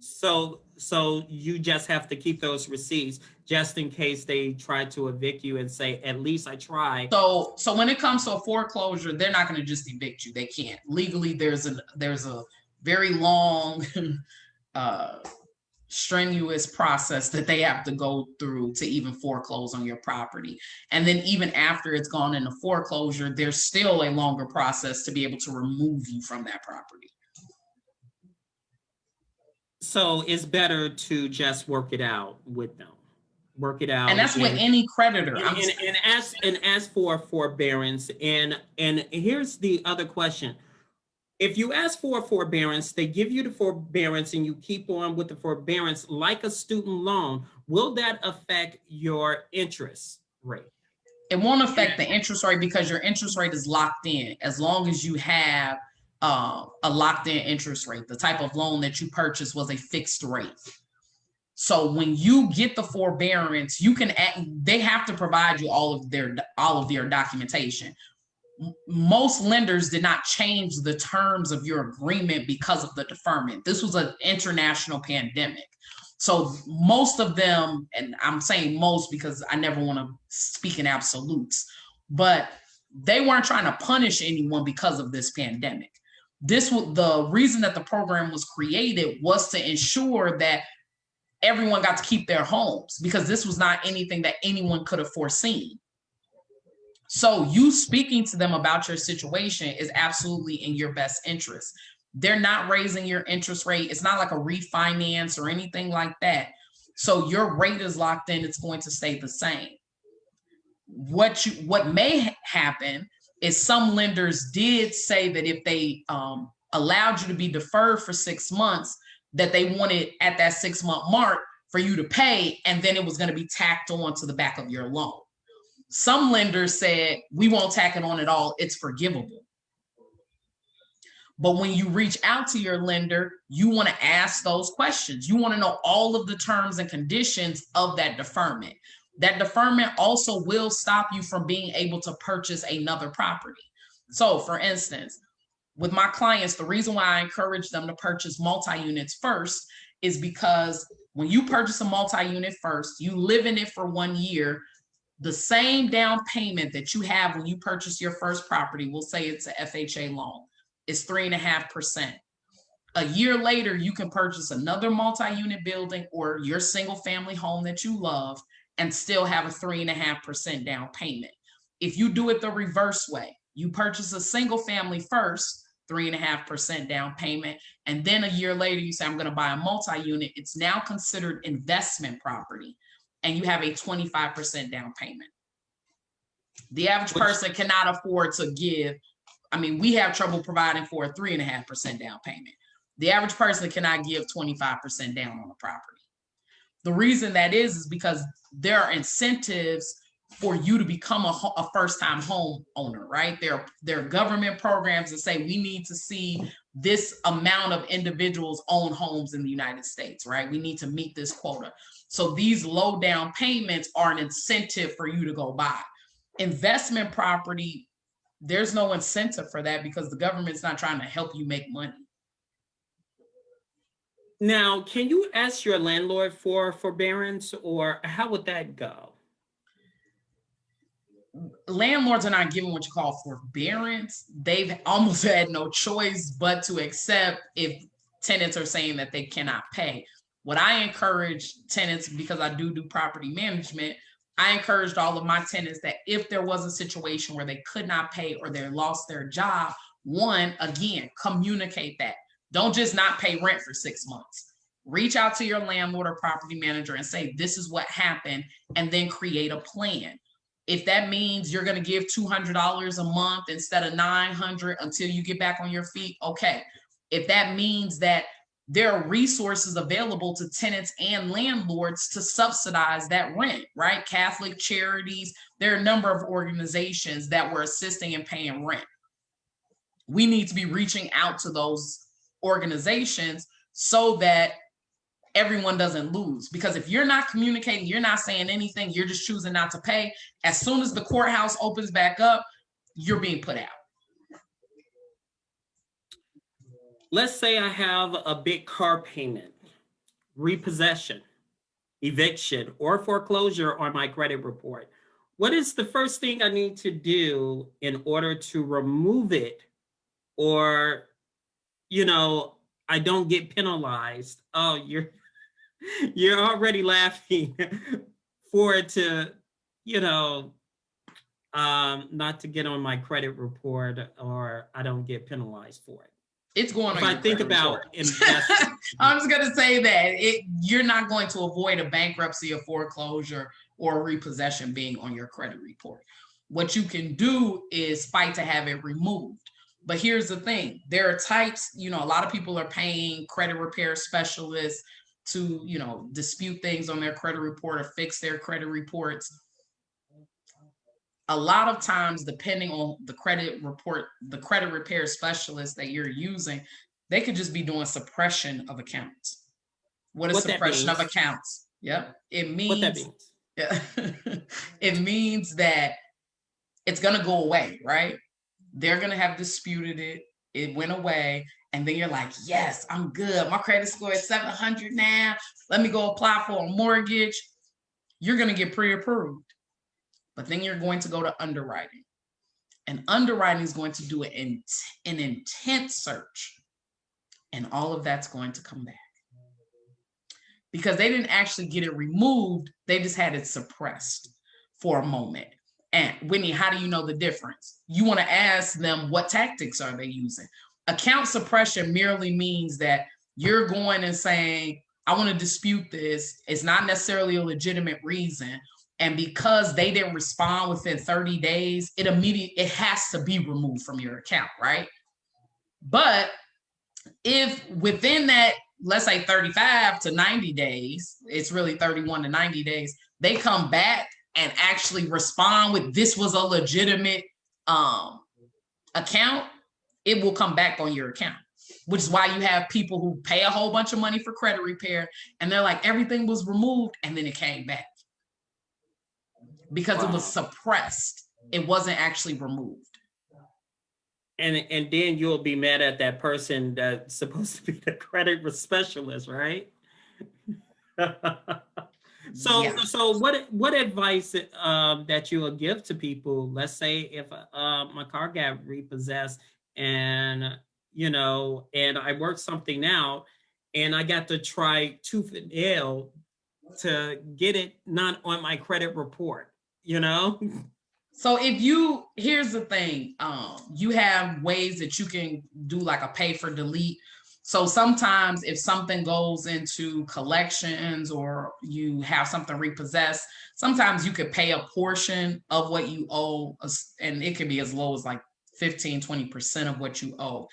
So you just have to keep those receipts just in case they try to evict you and say, at least I tried. So when it comes to a foreclosure, they're not going to just evict you. They can't. Legally, there's a very long, strenuous process that they have to go through to even foreclose on your property. And then even after it's gone into foreclosure, there's still a longer process to be able to remove you from that property. So it's better to just work it out with them. Work it out. And that's with any creditor. And ask for forbearance. And here's the other question. If you ask for forbearance, they give you the forbearance and you keep on with the forbearance like a student loan. Will that affect your interest rate? It won't affect the interest rate because your interest rate is locked in as long as you have a locked in interest rate. The type of loan that you purchased was a fixed rate. So when you get the forbearance, they have to provide you all of their documentation. Most lenders did not change the terms of your agreement because of the deferment. This was an international pandemic. So most of them, and I'm saying most because I never want to speak in absolutes, but they weren't trying to punish anyone because of this pandemic. The reason that the program was created was to ensure that everyone got to keep their homes because this was not anything that anyone could have foreseen. So you speaking to them about your situation is absolutely in your best interest. They're not raising your interest rate. It's not like a refinance or anything like that. So your rate is locked in. It's going to stay the same. What may happen is some lenders did say that if they allowed you to be deferred for 6 months, that they wanted at that 6-month mark for you to pay, and then it was going to be tacked on to the back of your loan. Some lenders said, we won't tack it on at all. It's forgivable. But when you reach out to your lender, you want to ask those questions. You want to know all of the terms and conditions of that deferment. That deferment also will stop you from being able to purchase another property. So for instance, with my clients, the reason why I encourage them to purchase multi-units first is because when you purchase a multi-unit first, you live in it for 1 year, the same down payment that you have when you purchase your first property, we'll say it's a FHA loan, is 3.5%. A year later, you can purchase another multi-unit building or your single family home that you love and still have a 3.5% down payment. If you do it the reverse way, you purchase a single family first, 3.5% down payment, and then a year later you say, I'm going to buy a multi-unit. It's now considered investment property, and you have a 25% down payment. The average person cannot afford to give. I mean, we have trouble providing for a 3.5% down payment. The average person cannot give 25% down on a property. The reason that is because there are incentives for you to become a first-time home owner, right? There are government programs that say we need to see this amount of individuals own homes in the United States, right? We need to meet this quota. So these low down payments are an incentive for you to go buy. Investment property, there's no incentive for that because the government's not trying to help you make money. Now, can you ask your landlord for forbearance, or how would that go? Landlords are not given what you call forbearance. They've almost had no choice but to accept if tenants are saying that they cannot pay. What I encourage tenants, because I do property management, I encouraged all of my tenants that if there was a situation where they could not pay or they lost their job, one, again, communicate that. Don't just not pay rent for 6 months. Reach out to your landlord or property manager and say, this is what happened, and then create a plan. If that means you're going to give $200 a month instead of $900 until you get back on your feet, okay. If that means that there are resources available to tenants and landlords to subsidize that rent, right? Catholic charities, there are a number of organizations that were assisting in paying rent. We need to be reaching out to those organizations so that everyone doesn't lose. Because if you're not communicating, you're not saying anything, you're just choosing not to pay, as soon as the courthouse opens back up, you're being put out. Let's say I have a big car payment, repossession, eviction, or foreclosure on my credit report. What is the first thing I need to do in order to remove it, or, I don't get penalized? Oh, you're already laughing for it to, not to get on my credit report, or I don't get penalized for it. It's going if on. I think about investing. I'm just going to say that you're not going to avoid a bankruptcy, a foreclosure, or a repossession being on your credit report. What you can do is fight to have it removed. But here's the thing. There are types, a lot of people are paying credit repair specialists to, dispute things on their credit report or fix their credit reports. A lot of times, depending on the credit report, the credit repair specialist that you're using, they could just be doing suppression of accounts. What is suppression of accounts? Yep. It means, what that means. Yeah. It means that it's going to go away, right? They're going to have disputed it. It went away. And then you're like, yes, I'm good. My credit score is 700 now. Let me go apply for a mortgage. You're going to get pre-approved. But then you're going to go to underwriting. And underwriting is going to do an intent search. And all of that's going to come back. Because they didn't actually get it removed. They just had it suppressed for a moment. And Whitney, how do you know the difference? You want to ask them, what tactics are they using? Account suppression merely means that you're going and saying, I want to dispute this. It's not necessarily a legitimate reason. And because they didn't respond within 30 days, it has to be removed from your account, right? But if within that, let's say 35 to 90 days, it's really 31 to 90 days, they come back and actually respond with, this was a legitimate account, it will come back on your account, which is why you have people who pay a whole bunch of money for credit repair and they're like, everything was removed and then it came back because it was suppressed. It wasn't actually removed. And then you'll be mad at that person that's supposed to be the credit specialist, right? So what advice that you will give to people? Let's say if my car got repossessed and and I worked something out and I got to try tooth and nail to get it not on my credit report, So here's the thing, you have ways that you can do like a pay for delete. So sometimes if something goes into collections or you have something repossessed, sometimes you could pay a portion of what you owe, and it can be as low as like 15-20% of what you owe,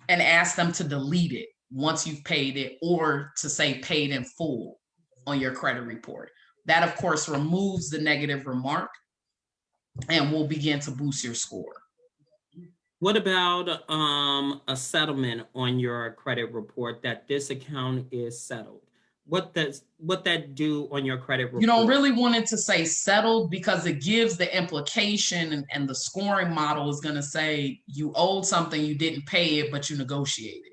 and ask them to delete it once you've paid it, or to say paid in full on your credit report. That, of course, removes the negative remark and will begin to boost your score. What about a settlement on your credit report that this account is settled? What that do on your credit report? You don't really want it to say settled because it gives the implication, and the scoring model is going to say you owed something, you didn't pay it, but you negotiated.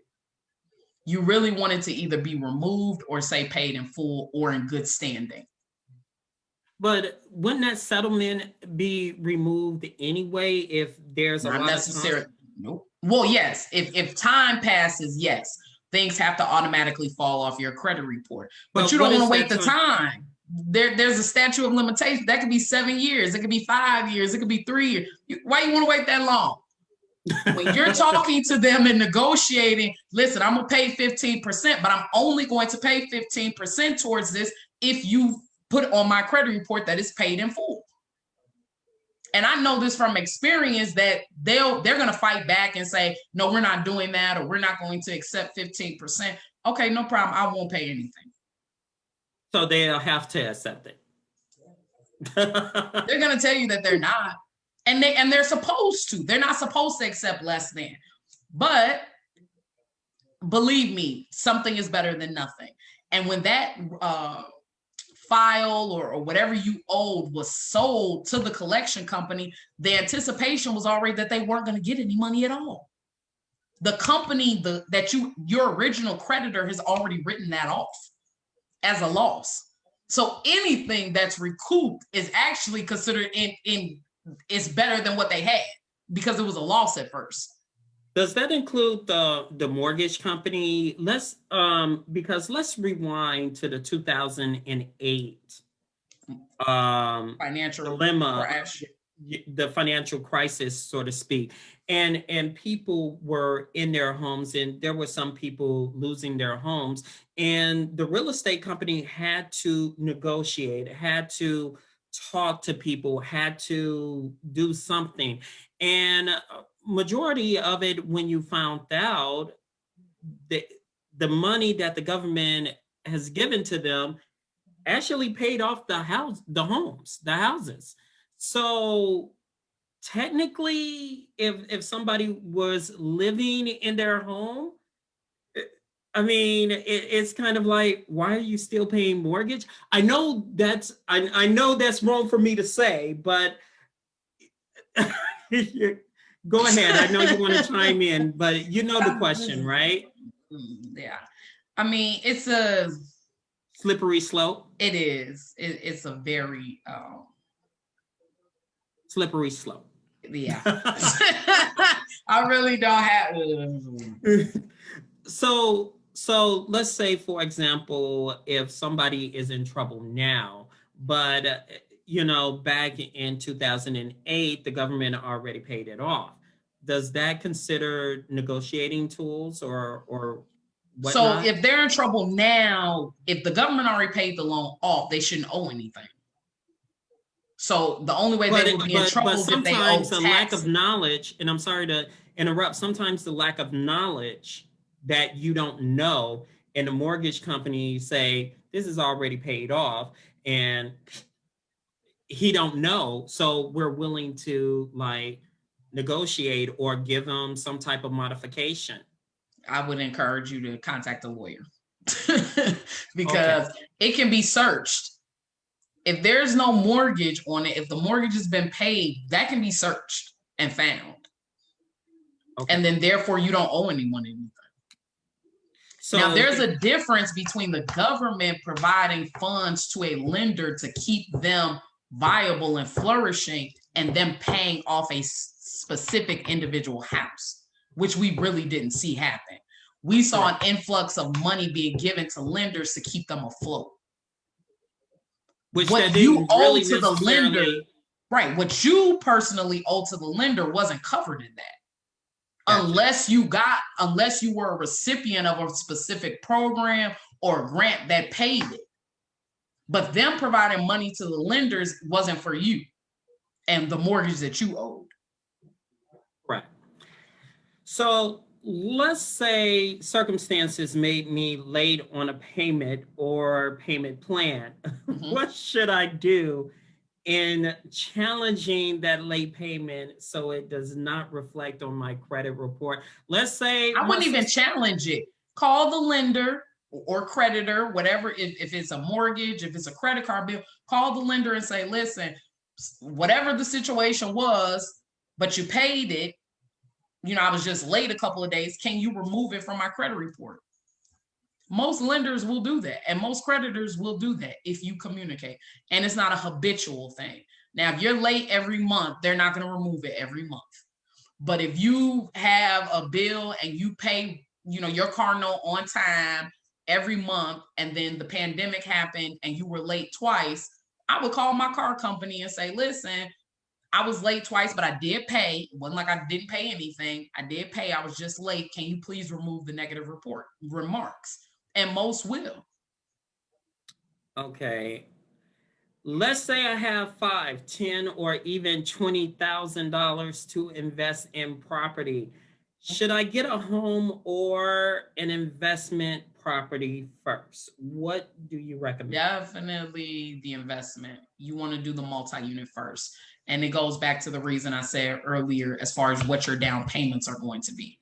You really want it to either be removed or say paid in full or in good standing. But wouldn't that settlement be removed anyway if there's a lot of time? Nope. Well, yes. If time passes, yes, things have to automatically fall off your credit report. But you don't want to wait the time. There's a statute of limitations. That could be 7 years. It could be 5 years. It could be 3 years. Why you want to wait that long? When you're talking to them and negotiating, listen, I'm going to pay 15%, but I'm only going to pay 15% towards this if you put on my credit report that is paid in full. And I know this from experience that they're going to fight back and say, no, we're not doing that, or we're not going to accept 15%. Okay, no problem. I won't pay anything. So they'll have to accept it. They're going to tell you that they're not. And they're supposed to. They're not supposed to accept less than. But believe me, something is better than nothing. And when that file or whatever you owed was sold to the collection company, the anticipation was already that they weren't going to get any money at all. The company your original creditor has already written that off as a loss. So anything that's recouped is actually considered it's better than what they had because it was a loss at first. Does that include the mortgage company? Because let's rewind to the 2008 financial dilemma, crash, the financial crisis, so to speak, and people were in their homes, and there were some people losing their homes, and the real estate company had to negotiate, had to talk to people, had to do something, and majority of it, when you found out the money that the government has given to them actually paid off the houses. So technically, if somebody was living in their home, I mean, it's kind of like, why are you still paying mortgage? I know that's wrong for me to say, but go ahead. I know you want to chime in, but you know the question, right? Yeah. I mean, it's a slippery slope. It is. It's a very slippery slope. Yeah. I really don't have. So let's say, for example, if somebody is in trouble now, but back in 2008, the government already paid it off. Does that consider negotiating tools or So whatnot? if they're in trouble now, if the government already paid the loan off, they shouldn't owe anything. So the only way they would be in But trouble is if they owe sometimes a lack of taxes. knowledge, and I'm sorry to interrupt, sometimes the lack of knowledge that you don't know, and the mortgage company say this is already paid off, and he don't know, so we're willing to like negotiate or give him some type of modification. I would encourage you to contact a lawyer Okay. because it can be searched. If there's no mortgage on it, if the mortgage has been paid, that can be searched and found. Okay. And then therefore you don't owe anyone anything. So now there's a difference between the government providing funds to a lender to keep them viable and flourishing and them paying off a specific individual house, which we really didn't see happen. We saw an influx of money being given to lenders to keep them afloat. which What that you didn't owe really to the lender, necessarily. right? What you personally owe to the lender wasn't covered in that. Gotcha. Unless you were a recipient of a specific program or a grant that paid it. But them providing money to the lenders wasn't for you and the mortgage that you owed. Right. So let's say circumstances made me late on a payment or payment plan. Mhm. What should I do in challenging that late payment so it does not reflect on my credit report? Let's say I wouldn't even challenge it. Call the lender or creditor, whatever, if it's a mortgage, if it's a credit card bill, call the lender and say, listen, whatever the situation was, but you paid it, I was just late a couple of days, can you remove it from my credit report? Most lenders will do that, and most creditors will do that if you communicate, and it's not a habitual thing. Now, if you're late every month, they're not going to remove it every month. But if you have a bill and you pay, your car note on time every month, and then the pandemic happened and you were late twice, I would call my car company and say, listen, I was late twice, but I did pay. It wasn't like I didn't pay anything. I did pay. I was just late. Can you please remove the negative remarks? And most will. Okay. Let's say I have $5, $10, or even $20,000 to invest in property. Should I get a home or an investment property first? What do you recommend? Definitely the investment. You want to do the multi-unit first. And it goes back to the reason I said earlier as far as what your down payments are going to be.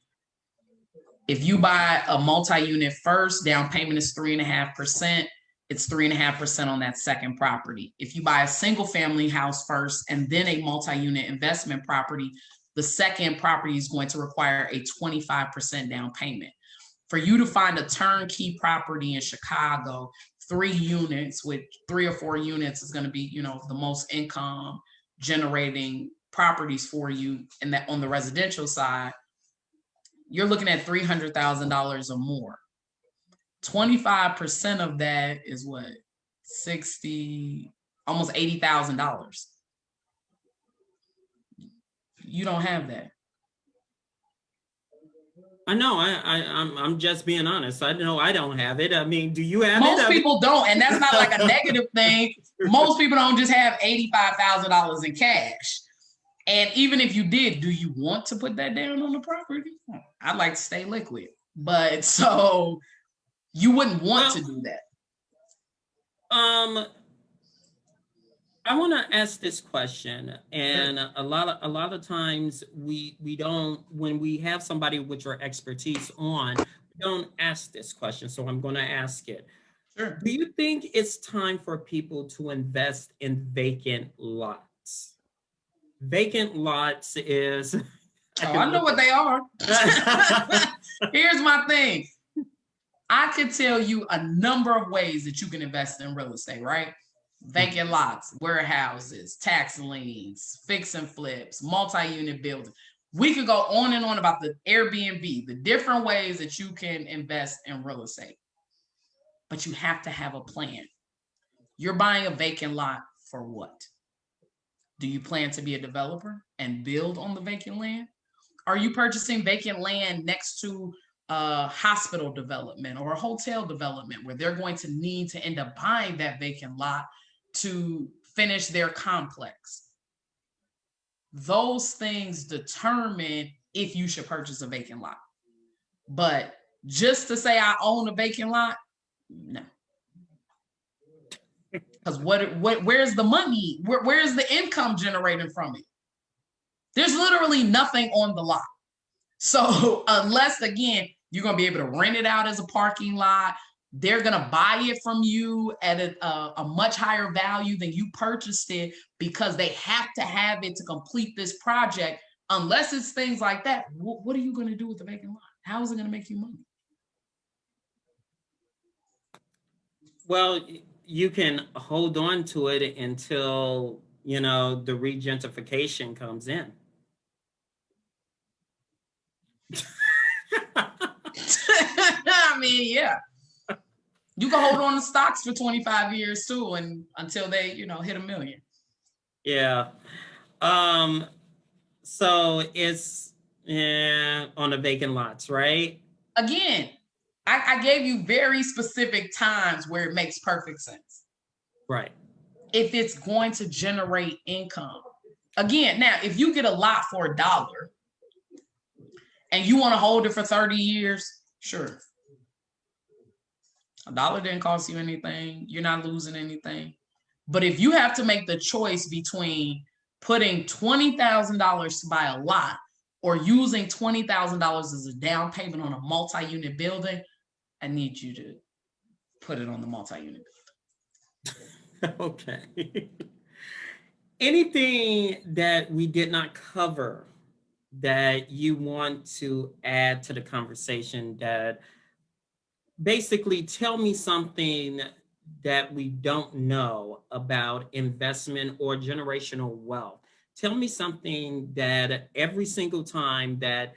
If you buy a multi-unit first, down payment is 3.5%. It's 3.5% on that second property. If you buy a single family house first and then a multi-unit investment property, the second property is going to require a 25% down payment. For you to find a turnkey property in Chicago, 3 units with 3 or 4 units is going to be, the most income generating properties for you. And that on the residential side, you're looking at $300,000 or more. 25% of that is what? Almost $80,000. You don't have that. I know. I'm just being honest. I know I don't have it. I mean, do you have it? Most people don't, and that's not like a negative thing. Most people don't just have $85,000 in cash. And even if you did, do you want to put that down on the property? I'd like to stay liquid. But so you wouldn't want to do that. I want to ask this question, and a lot of times we don't, when we have somebody with your expertise on, we don't ask this question. So I'm going to ask it. Sure. Do you think it's time for people to invest in vacant lots? Vacant lots is. I know what they are. Here's my thing. I could tell you a number of ways that you can invest in real estate, right? Vacant lots, warehouses, tax liens, fix and flips, multi-unit buildings. We could go on and on about the Airbnb, the different ways that you can invest in real estate. But you have to have a plan. You're buying a vacant lot for what? Do you plan to be a developer and build on the vacant land? Are you purchasing vacant land next to a hospital development or a hotel development where they're going to need to end up buying that vacant lot to finish their complex? Those things determine if you should purchase a vacant lot. But just to say I own a vacant lot, no. Because where's the money? Where's the income generated from it? There's literally nothing on the lot. So unless, again, you're going to be able to rent it out as a parking lot, they're going to buy it from you at a much higher value than you purchased it because they have to have it to complete this project. Unless it's things like that, what are you going to do with the vacant lot? How is it going to make you money? Well, you can hold on to it until, you know, the regentrification comes in. I mean, yeah. You can hold on to stocks for 25 years too, and until they, you know, hit $1 million. Yeah. So it's on the vacant lots, right? Again, I gave you very specific times where it makes perfect sense. Right. If it's going to generate income. Again, now, if you get a lot for $1 and you want to hold it for 30 years, sure. $1 didn't cost you anything. You're not losing anything. But if you have to make the choice between putting $20,000 to buy a lot or using $20,000 as a down payment on a multi-unit building, I need you to put it on the multi-unit building. Okay. Anything that we did not cover that you want to add to the conversation, that basically tell me something that we don't know about investment or generational wealth. Tell me something that every single time that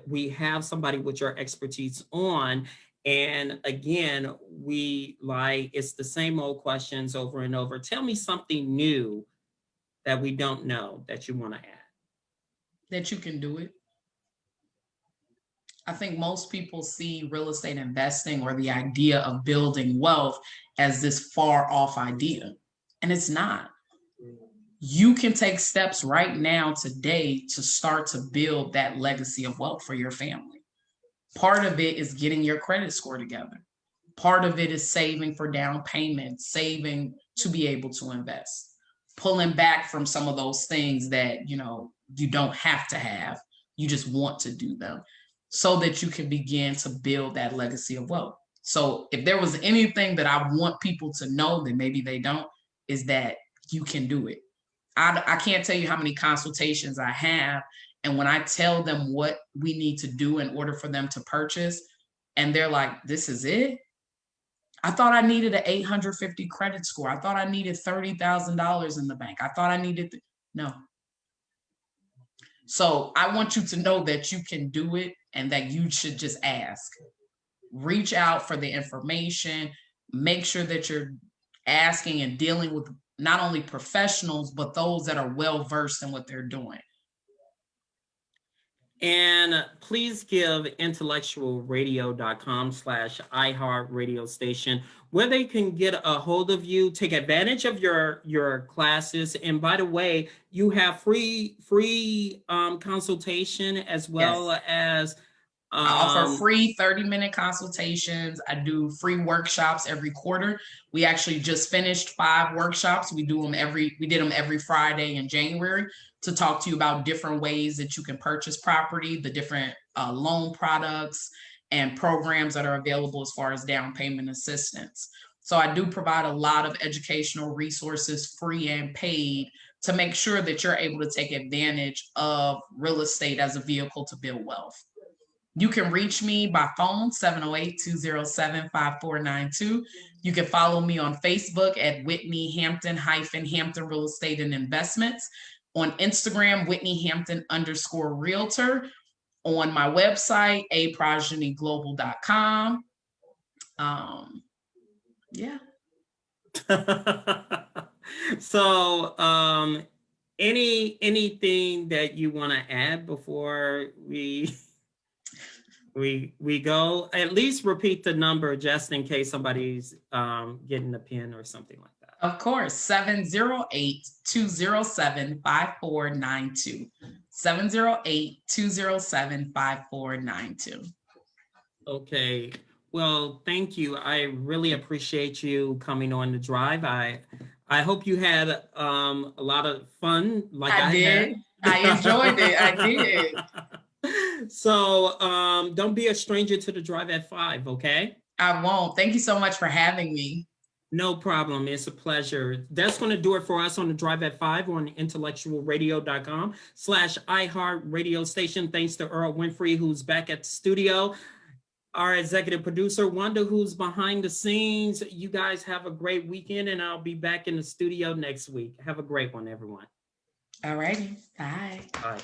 we have somebody with your expertise on, and again, we like, it's the same old questions over and over. Tell me something new that we don't know that you want to add. That you can do it. I think most people see real estate investing or the idea of building wealth as this far off idea, and it's not. You can take steps right now today to start to build that legacy of wealth for your family. Part of it is getting your credit score together. Part of it is saving for down payments, saving to be able to invest, pulling back from some of those things that, you know, you don't have to have, you just want to do them, so that you can begin to build that legacy of wealth. So if there was anything that I want people to know that maybe they don't, is that you can do it. I can't tell you how many consultations I have, and when I tell them what we need to do in order for them to purchase, and they're like, this is it? I thought I needed an 850 credit score. I thought I needed $30,000 in the bank. I thought I needed, no. So I want you to know that you can do it and that you should just ask. Reach out for the information. Make sure that you're asking and dealing with not only professionals, but those that are well-versed in what they're doing. And please give IntellectualRadio.com/iHeartRadio station where they can get a hold of you, take advantage of your classes. And by the way, you have free consultation as well as I offer free 30-minute consultations. I do free workshops every quarter. We actually just finished 5 workshops. We did them every Friday in January to talk to you about different ways that you can purchase property, the different loan products and programs that are available as far as down payment assistance. So I do provide a lot of educational resources, free and paid, to make sure that you're able to take advantage of real estate as a vehicle to build wealth. You can reach me by phone, 708-207-5492. You can follow me on Facebook at Whitney Hampton Hampton Real Estate and Investments. On Instagram, Whitney Hampton _realtor. On my website, aprogenyglobal.com. Yeah. So anything that you want to add before we go? At least repeat the number just in case somebody's getting a pen or something like that. Of course, 708-207-5492. 708-207-5492. Okay. Well, thank you. I really appreciate you coming on the drive. I hope you had a lot of fun like I did. had. I enjoyed it. I did. So don't be a stranger to the drive at 5, okay? I won't. Thank you so much for having me. No problem. It's a pleasure. That's going to do it for us on the Drive at 5 on intellectualradio.com/iHeart radio station. Thanks to Earl Winfrey, who's back at the studio. Our executive producer, Wanda, who's behind the scenes. You guys have a great weekend, and I'll be back in the studio next week. Have a great one, everyone. All righty. Bye. Bye.